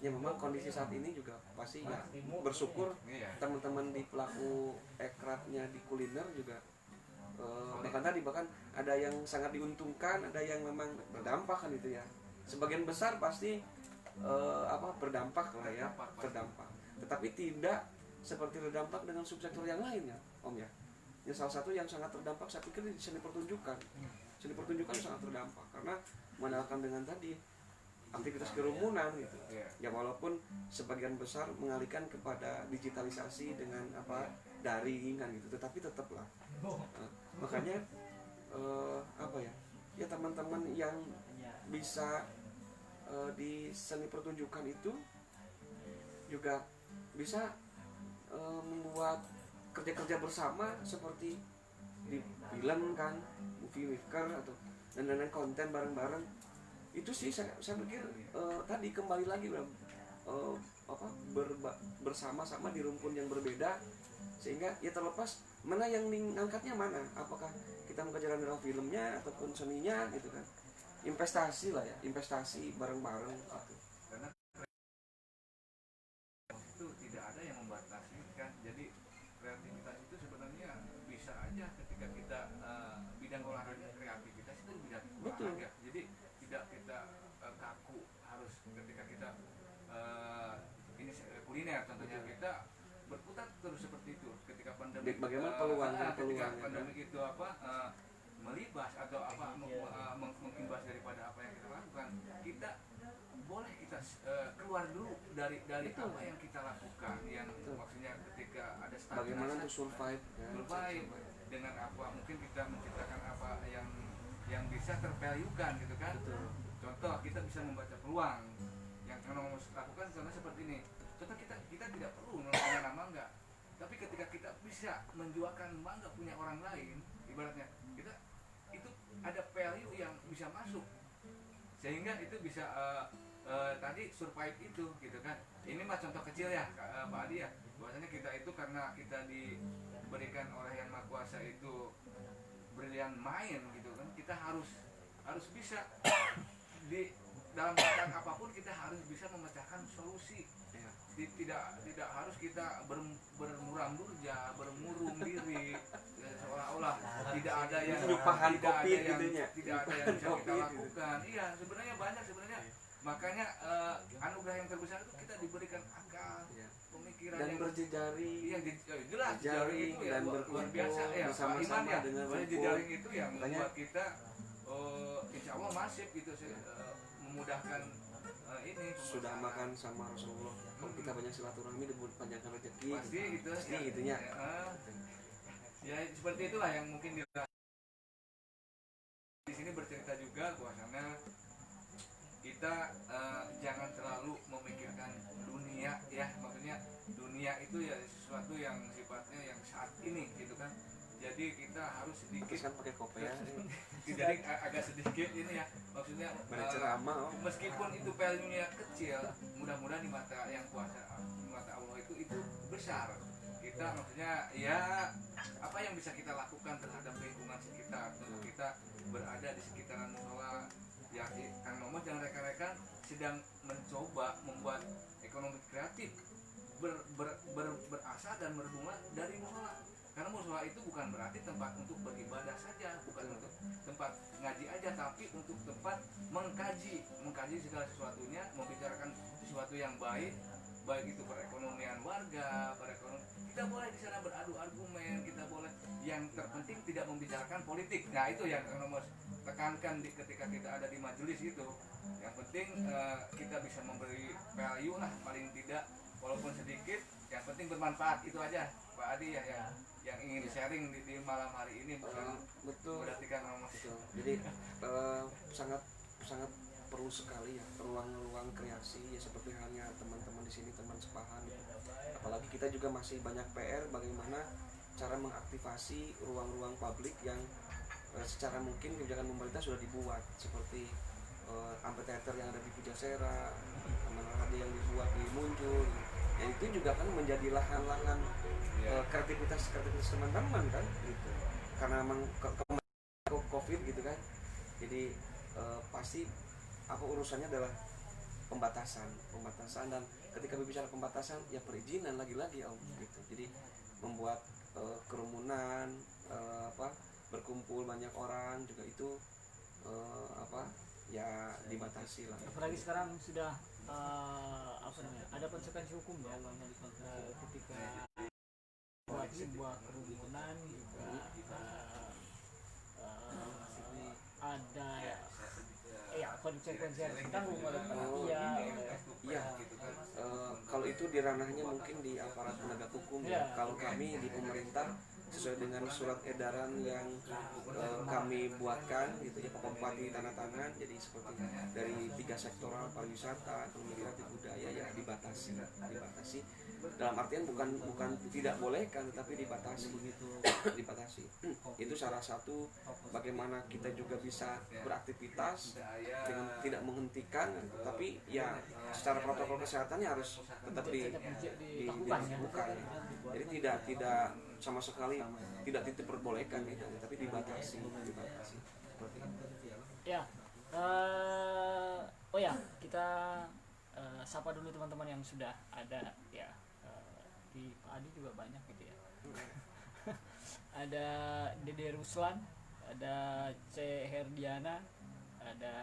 Speaker 2: Ya memang kondisi saat ini juga pasti ya bersyukur
Speaker 3: Iya.
Speaker 2: teman-teman di pelaku ekratnya di kuliner juga bahkan ada yang sangat diuntungkan, ada yang memang berdampak kan itu ya. Sebagian besar pasti berdampak lah ya, terdampak. Tetapi tidak seperti terdampak dengan subsektor yang lain ya, Om ya. Ya salah satu yang sangat terdampak saya pikir di seni pertunjukan. Seni pertunjukan sangat terdampak karena mengandalkan dengan tadi aktivitas kerumunan gitu. Ya walaupun sebagian besar mengalihkan kepada digitalisasi dengan daring kan gitu, tetapi tetaplah makanya ya teman-teman yang bisa di seni pertunjukan itu juga bisa membuat kerja-kerja bersama seperti di film kan, movie maker atau dan lain-lain konten bareng-bareng. Itu sih saya pikir tadi kembali lagi bersama-sama di rumpun yang berbeda, sehingga ya terlepas mana yang ngangkatnya mana, apakah kita mengejar dalam filmnya ataupun seninya gitu kan, investasi lah ya, investasi bareng-bareng gitu.
Speaker 3: Karena itu tidak ada yang membatasi kan, jadi kreativitas itu sebenarnya bisa aja ketika kita bidang olahraga, kreativitas itu bidang olahraga. Jadi tidak kita kaku harus ketika kita ini kuliner contohnya kita berputar terus seperti itu ketika pandemi.
Speaker 2: Bagaimana peluangnya?
Speaker 3: Ketika pandemi itu melibas atau mengimbas daripada apa yang kita lakukan, kita boleh kita keluar dulu dari apa yang kita lakukan, yang maksudnya ketika ada stagnasi,
Speaker 2: bagaimana untuk survive
Speaker 3: dengan apa mungkin kita menciptakan apa yang bisa tervaluekan gitu kan. Contoh kita bisa membaca peluang yang Nomos lakukan karena seperti ini. Contoh kita tidak perlu menemukan nama mangga, tapi ketika kita bisa menjualkan mangga punya orang lain, ibaratnya kita itu ada value yang bisa masuk sehingga itu bisa tadi survive itu gitu kan. Ini mah contoh kecil ya Pak Adi ya, bahwasanya kita itu karena kita diberikan oleh Yang Maha Kuasa itu brilian main gitu kan, kita harus bisa di dalam bidang apapun kita harus bisa memecahkan solusi. Tidak harus kita bermuram durja, bermurung diri seolah-olah tidak ada yang tidak ada yang bisa kita lakukan. Iya, sebenarnya banyak sebenarnya. Makanya anugerah yang terbesar itu kita diberikan akal, pemikiran
Speaker 2: dan
Speaker 3: yang
Speaker 2: berjejaring,
Speaker 3: jelas jejaring itu ya luar biasa ya,
Speaker 2: bersama-sama
Speaker 3: ya.
Speaker 2: dengan
Speaker 3: Jejaring itu yang membuat kita insya Allah masif gitu, memudahkan ini
Speaker 2: sudah makan sama Rasulullah. Kalau kita banyak silaturahmi dipanjangkan rezeki.
Speaker 3: Pasti gitu.
Speaker 2: Pasti gitunya.
Speaker 3: Ya seperti itulah yang mungkin di sini bercerita juga bahwasanya kita jangan terlalu memikirkan dunia ya, maksudnya dunia itu ya sesuatu yang sifatnya yang saat ini gitu kan. jadi kita harus sedikit
Speaker 2: Terus kan pakai kopi ya.
Speaker 3: jadi agak sedikit ini ya, maksudnya
Speaker 2: Mana ceramah, oh.
Speaker 3: meskipun itu value-nya kecil, mudah-mudahan di mata yang kuasa, di mata Allah itu besar. Kita maksudnya ya apa yang bisa kita lakukan terhadap lingkungan sekitar, tentu kita berada di sekitaran musola ya. Kang Nomos dan rekan-rekan sedang mencoba membuat ekonomi kreatif berasal dan berbunga dari musola. Karena musola itu bukan berarti tempat untuk beribadah saja, bukan untuk tempat ngaji aja, tapi untuk tempat mengkaji segala sesuatunya, membicarakan sesuatu yang baik itu perekonomian warga, kita boleh di sana beradu argumen, kita boleh, yang terpenting tidak membicarakan politik. Nah itu yang nomor tekankan ketika kita ada di majelis itu. Yang penting kita bisa memberi value lah, paling tidak walaupun sedikit, yang penting bermanfaat. Itu aja Pak Adi ya yang ingin sharing di malam hari ini.
Speaker 2: Betul.
Speaker 3: Berarti kan nomor.
Speaker 2: Jadi sangat perlu sekali ya ruang-ruang kreasi ya, seperti halnya teman-teman di sini, teman sepahan. Apalagi kita juga masih banyak PR bagaimana cara mengaktifasi ruang-ruang publik yang secara mungkin kebijakan pemerintah sudah dibuat, seperti amphitheater yang ada di Pujasera, taman olahraga yang dibuat di Muncul. Ya itu juga kan menjadi lahan-lahan kreativitas teman-teman kan gitu. Karena memang COVID gitu kan. Jadi pasti apa urusannya adalah pembatasan, dan ketika berbicara pembatasan ya perizinan lagi-lagi Om gitu. Jadi membuat kerumunan, berkumpul banyak orang juga itu ya dibatasi lah.
Speaker 1: Apalagi sekarang sudah ada konsekuensi hukum ya, ketika buat sebuah kerumunan juga ada konsekuensi yang ditanggung oleh panitia.
Speaker 2: Iya, kalau itu di ranahnya mungkin di aparat penegak hukum ya. Kalau kami di pemerintah sesuai dengan surat edaran yang kami buatkan gitu ya, Pak Bupati tanda tangan. Jadi seperti dari 3 sektoral, pariwisata, ekonomi kreatif, budaya ya dibatasi. Dalam artian bukan tidak bolehkan, tetapi dibatasi. Itu salah satu bagaimana kita juga bisa beraktivitas dengan tidak menghentikan, tapi ya secara protokol kesehatannya harus tetap dilakukan. Jadi tidak sama sekali tidak diperbolehkan gitu, tapi dibatasi seperti itu.
Speaker 1: Ya, kita sapa dulu teman-teman yang sudah ada ya. Di Pak Adi juga banyak gitu ya. Ada Dede Ruslan, ada C Herdiana, ada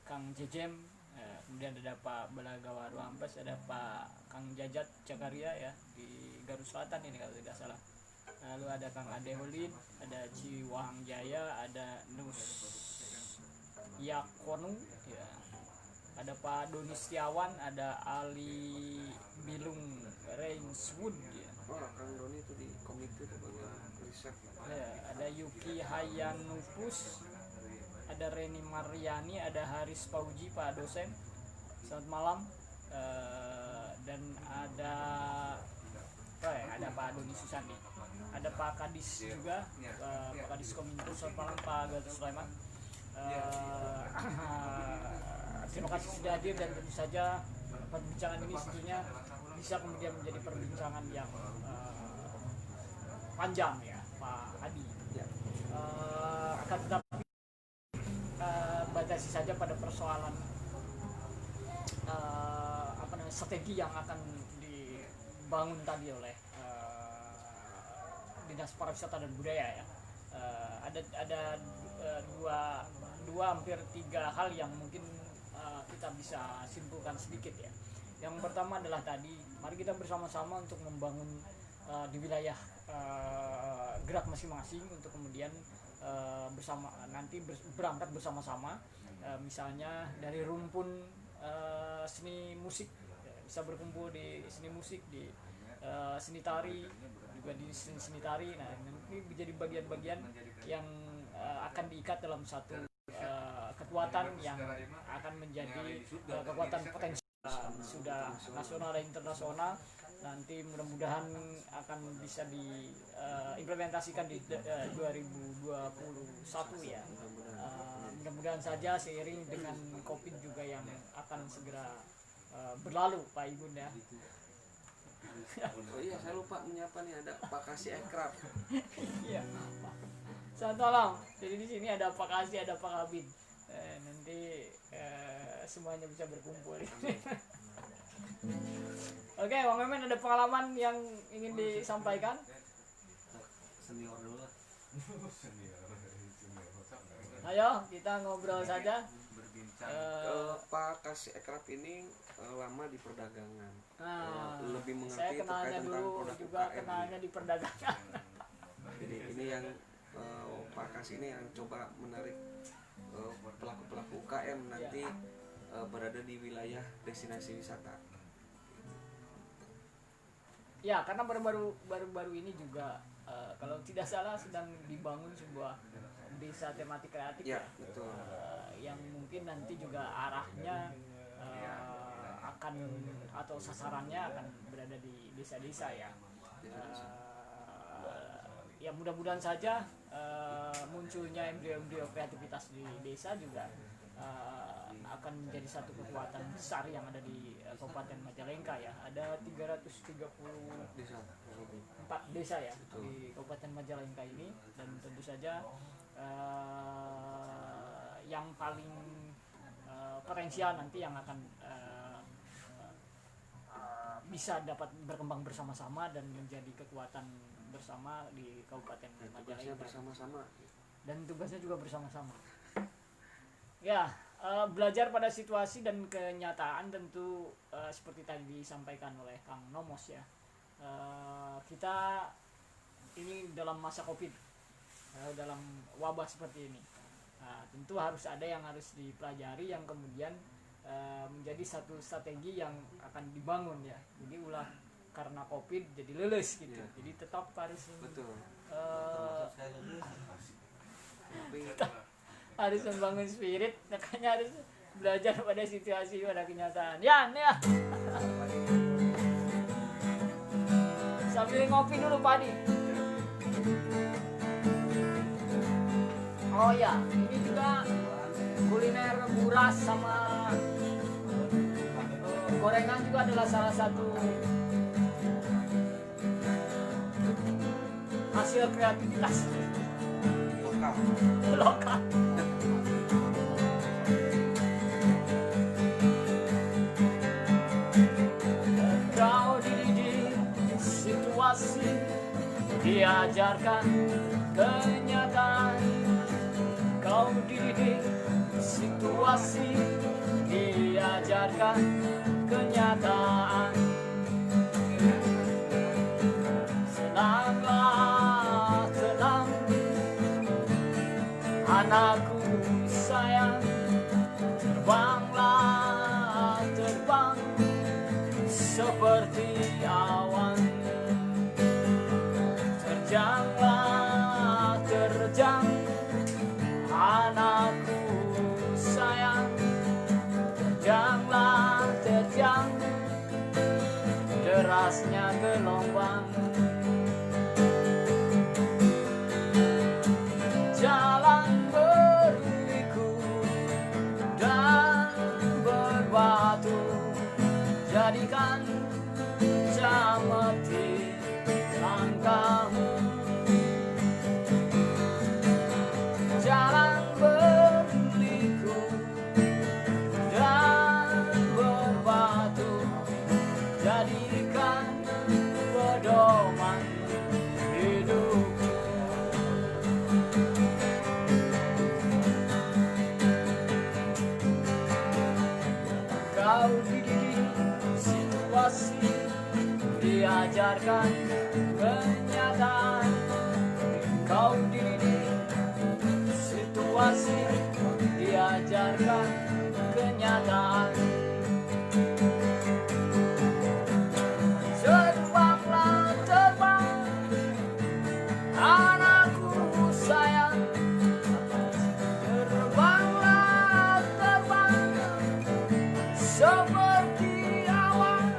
Speaker 1: Kang Jejem, kemudian ada Pak Balagawaru Ampes, ada Pak Kang Jajat Cakaria ya di Garut Selatan ini kalau tidak salah. Lalu ada Kang Ade Holin, ada Ciwang Jaya, ada Nus Yakonu ya. Ada Pak Doni Setiawan, ada Ali Bilung Rainswood ya.
Speaker 2: Kang Doni itu di komite bagian riset.
Speaker 1: Ya, ada Yuki Hayanupus, ada Reni Mariani, ada Haris Pauji Pak dosen. Selamat malam. Dan ada Pak Doni Susani. Ada Pak Kadis juga, Pak Kadis Kominfo. Selamat malam Pak Gatot Sulaiman. Terima kasih sudah hadir, dan tentu saja perbincangan ini tentunya bisa kemudian menjadi perbincangan yang panjang ya Pak Adi. Akan tetapi batasi saja pada persoalan strategi yang akan dibangun tadi oleh Dinas Pariwisata dan Budaya ya. Ada dua hampir 3 hal yang mungkin kita bisa simpulkan sedikit ya. Yang pertama adalah tadi, mari kita bersama-sama untuk membangun di wilayah gerak masing-masing untuk kemudian berangkat bersama-sama, misalnya dari rumpun seni musik bisa berkumpul di seni musik, di seni tari juga di seni tari. Nah ini menjadi bagian-bagian yang akan diikat dalam satu kekuatan yang akan menjadi kekuatan potensial sudah nasional dan internasional, nanti mudah-mudahan akan bisa diimplementasikan di 2021 ya. Mudah-mudahan saja seiring dengan COVID juga yang akan segera berlalu Pak Igun ya.
Speaker 2: Oh iya, saya lupa menyapa nih, ada Pak Kasih Ekrab.
Speaker 1: Iya. Selamat malam. Jadi di sini ada Pak Kasih, ada Pak Kabin. Nanti semuanya bisa berkumpul. Oke, Bang Memen, ada pengalaman yang ingin disampaikan?
Speaker 4: Senior dulu lah.
Speaker 1: Ayo kita ngobrol saja.
Speaker 3: Berbincang.
Speaker 2: Pak Kasih Ekrab ini lama di perdagangan.
Speaker 1: Nah,
Speaker 2: Lebih mengerti
Speaker 1: saya kenalnya
Speaker 2: terkait tentang
Speaker 1: dulu
Speaker 2: produk
Speaker 1: juga
Speaker 2: UKM.
Speaker 1: kenalnya di perdagangan.
Speaker 2: Jadi ini yang Pak Kasih ini yang coba menarik pelaku-pelaku UKM nanti berada di wilayah destinasi wisata.
Speaker 1: Ya, karena baru-baru ini juga kalau tidak salah sedang dibangun sebuah desa tematik kreatif
Speaker 2: Ya,
Speaker 1: ya.
Speaker 2: betul.
Speaker 1: Yang mungkin nanti juga arahnya akan atau sasarannya akan berada di desa-desa ya. Ya mudah-mudahan saja munculnya embrio-embrio kreativitas di desa juga akan menjadi satu kekuatan besar yang ada di Kabupaten Majalengka ya. Ada 334
Speaker 2: Desa.
Speaker 1: desa ya di Kabupaten Majalengka ini, dan tentu saja yang paling potensial nanti yang akan bisa dapat berkembang bersama-sama dan menjadi kekuatan bersama di Kabupaten
Speaker 2: Tugasnya
Speaker 1: Majalengka.
Speaker 2: bersama-sama.
Speaker 1: Dan tugasnya juga bersama-sama. Ya, belajar pada situasi dan kenyataan tentu seperti tadi disampaikan oleh Kang Nomos ya. Kita ini dalam masa Covid, dalam wabah seperti ini. Tentu harus ada yang harus dipelajari yang kemudian menjadi satu strategi yang akan dibangun ya. Jadi ulah karena Covid jadi leles gitu.
Speaker 2: Ya.
Speaker 1: Jadi tetap harus
Speaker 2: Betul.
Speaker 1: harus membangun spirit, makanya harus belajar pada situasi, pada kenyataan. Ya. Sambil ngopi dulu Pak Adi. Oh ya, ini juga kuliner buras sama gorengan juga adalah salah satu hasil kreativitas lokal. Kau dididik situasi, diajarkan kenyataan. Kau dididik situasi, diajarkan kenyataan. Senanglah tenang, anakku sayang. Terbanglah terbang seperti awan. Terjanglah terjang, anakku sayang. Terjanglah terjang, derasnya gelombang. Jalan berliku dan berbatu, jadikan cameti langkahmu. Jalan berliku dan berbatu, jadikan pedoman hidupku. Kau dididik situasi, diajarkan kenyataan. Kau dididik situasi, diajarkan kenyataan. Terbanglah terbang, anakku sayang. Terbanglah terbang seperti awan.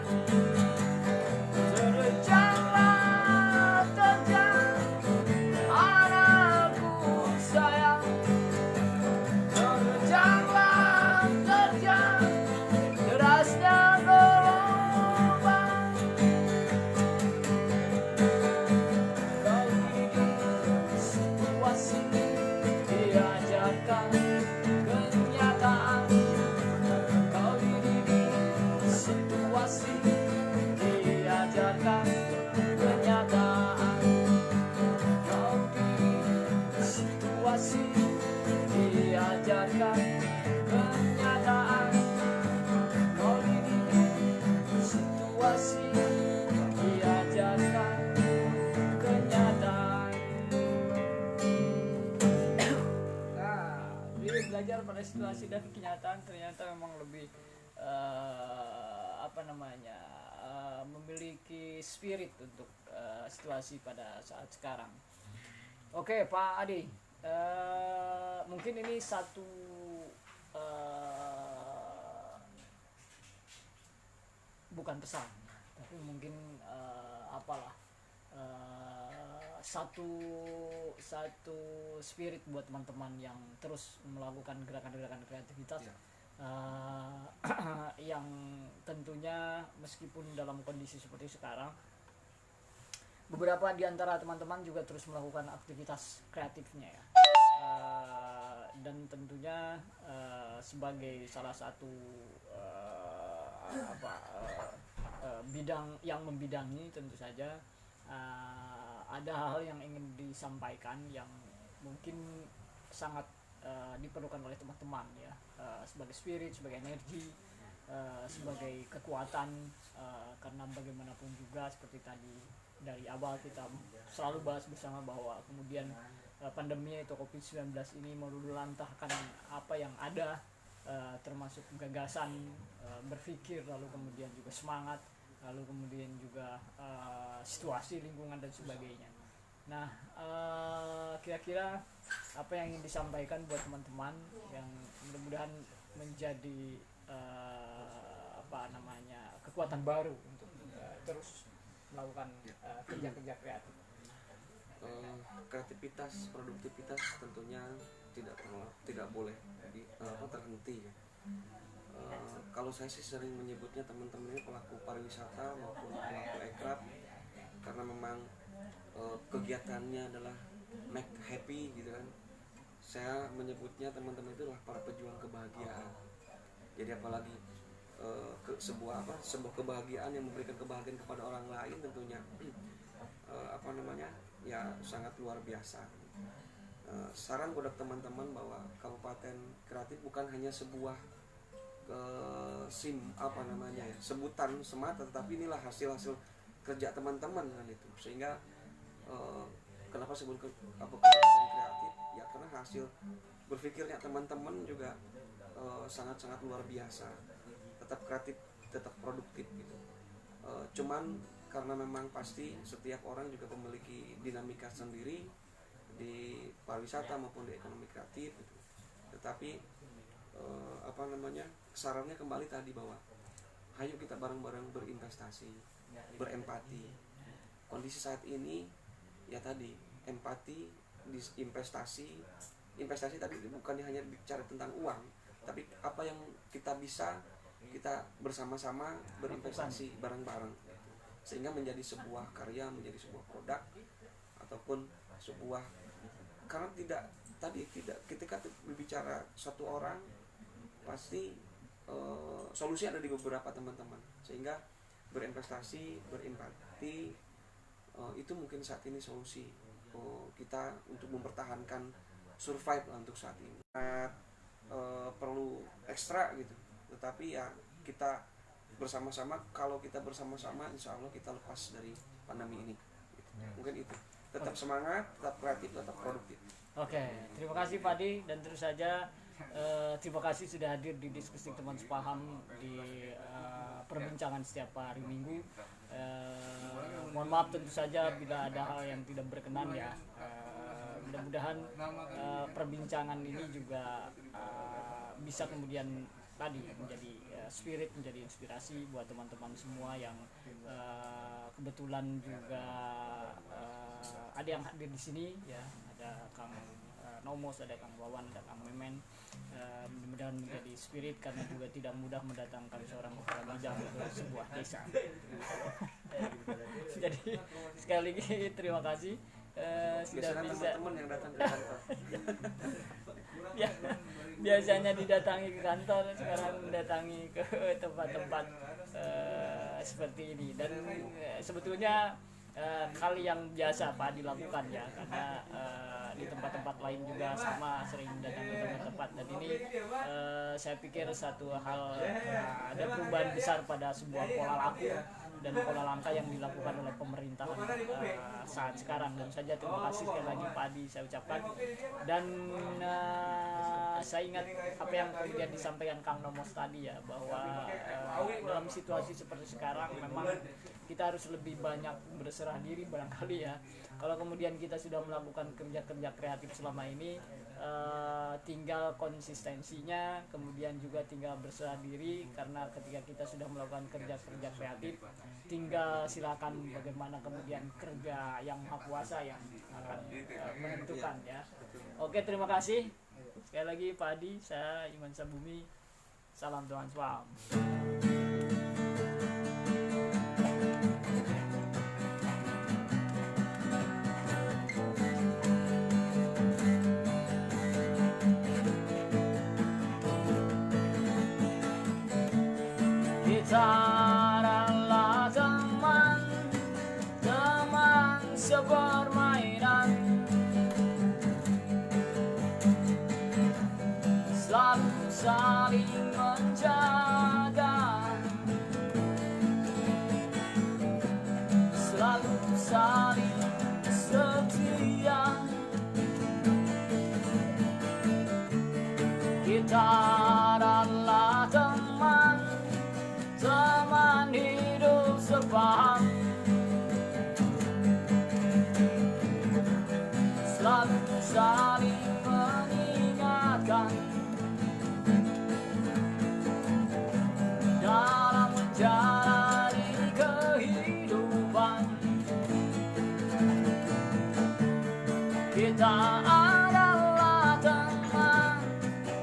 Speaker 1: situasi dan kenyataan ternyata memang lebih memiliki spirit untuk situasi pada saat sekarang. Oke, Pak Adi, mungkin ini satu bukan pesan, tapi mungkin satu spirit buat teman-teman yang terus melakukan gerakan-gerakan kreativitas. Yang tentunya meskipun dalam kondisi seperti sekarang, beberapa di antara teman-teman juga terus melakukan aktivitas kreatifnya ya. Dan tentunya sebagai salah satu bidang yang membidangi, tentu saja ada hal yang ingin disampaikan yang mungkin sangat diperlukan oleh teman-teman ya, sebagai spirit, sebagai energi, sebagai kekuatan, karena bagaimanapun juga seperti tadi dari awal kita selalu bahas bersama bahwa kemudian pandemi itu COVID-19 ini meluluhlantahkan apa yang ada, termasuk gagasan, berpikir, lalu kemudian juga semangat, lalu kemudian juga situasi lingkungan dan sebagainya. Nah, kira-kira apa yang ingin disampaikan buat teman-teman yang mudah-mudahan menjadi kekuatan baru untuk terus melakukan kerja-kerja kreatif.
Speaker 2: Kreativitas, produktivitas tentunya tidak boleh terhenti ya. Kalau saya sih sering menyebutnya teman-teman ini pelaku pariwisata maupun pelaku ekraf, karena memang kegiatannya adalah make happy gitu kan. Saya menyebutnya teman-teman itu adalah para pejuang kebahagiaan. Jadi apalagi sebuah kebahagiaan yang memberikan kebahagiaan kepada orang lain tentunya ya sangat luar biasa. Saran buat teman-teman bahwa Kabupaten Kreatif bukan hanya sebuah sebutan semata, tetapi inilah hasil kerja teman-teman kan itu. Sehingga kenapa sebut Kabupaten Kreatif ya, karena hasil berpikirnya teman-teman juga sangat-sangat luar biasa. Tetap kreatif, tetap produktif gitu. Cuman karena memang pasti setiap orang juga memiliki dinamika sendiri di pariwisata maupun di ekonomi kreatif gitu. Tetapi sarannya kembali tadi bahwa ayo kita bareng-bareng berinvestasi, berempati. Kondisi saat ini ya tadi, empati, investasi tadi bukan hanya bicara tentang uang, tapi apa yang kita bisa kita bersama-sama berinvestasi bareng-bareng, sehingga menjadi sebuah karya, menjadi sebuah produk ataupun sebuah, karena tidak ketika berbicara satu orang pasti solusi ada di beberapa teman-teman, sehingga berinvestasi, berempati itu mungkin saat ini solusi kita untuk mempertahankan survive untuk saat ini. Perlu ekstra gitu, tetapi ya kita bersama-sama, kalau kita bersama-sama insya Allah kita lepas dari pandemi ini gitu. Mungkin itu, tetap semangat, tetap kreatif, tetap produktif.
Speaker 1: Oke, terima kasih Pak Adi, dan terus saja terima kasih sudah hadir di diskusi teman sepaham di perbincangan setiap hari Minggu. Mohon maaf tentu saja bila ada hal yang tidak berkenan ya. Mudah-mudahan perbincangan ini juga bisa kemudian tadi menjadi spirit, menjadi inspirasi buat teman-teman semua yang kebetulan juga ada yang hadir di sini ya. Ada Kang Nomos, ada Kang Wawan, ada Kang Memen. Mudah-mudahan menjadi spirit, karena juga tidak mudah mendatangkan seorang kepala bidang ke sebuah desa. Jadi sekali lagi terima kasih sudah bisa.
Speaker 2: Teman-teman yang datang ke kantor.
Speaker 1: Ya, biasanya didatangi ke kantor, sekarang mendatangi ke tempat-tempat seperti ini, dan sebetulnya hal yang biasa Pak dilakukan ya, karena di tempat-tempat lain juga sama sering datang ke tempat-tempat, dan ini saya pikir satu hal ada perubahan besar pada sebuah pola laku dan pola langkah yang dilakukan oleh pemerintahan saat sekarang. Dan saja terima kasih sekali lagi Pak Adi saya ucapkan. Dan saya ingat apa yang kemudian disampaikan Kang Nomos tadi ya, bahwa dalam situasi seperti sekarang memang kita harus lebih banyak berserah diri barangkali ya. Kalau kemudian kita sudah melakukan kerja-kerja kreatif selama ini, tinggal konsistensinya, kemudian juga tinggal berserah diri, karena ketika kita sudah melakukan kerja-kerja kreatif, tinggal silakan bagaimana kemudian kerja yang Maha Kuasa yang akan menentukan ya. Oke, terima kasih sekali lagi Pak Adi, saya Iman Sabumi, salam Tuhan Swam. Kita adalah teman sepermainan, selalu saling menjaga, selalu saling setia. Kita adalah teman hidup sepaham, selalu saling mengingatkan dalam menjalani kehidupan. Kita adalah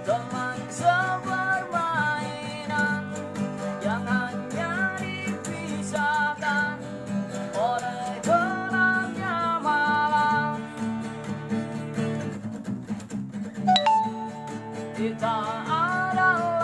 Speaker 1: teman sepermainan yang hanya dipisahkan oleh gelapnya malam. Kita adalah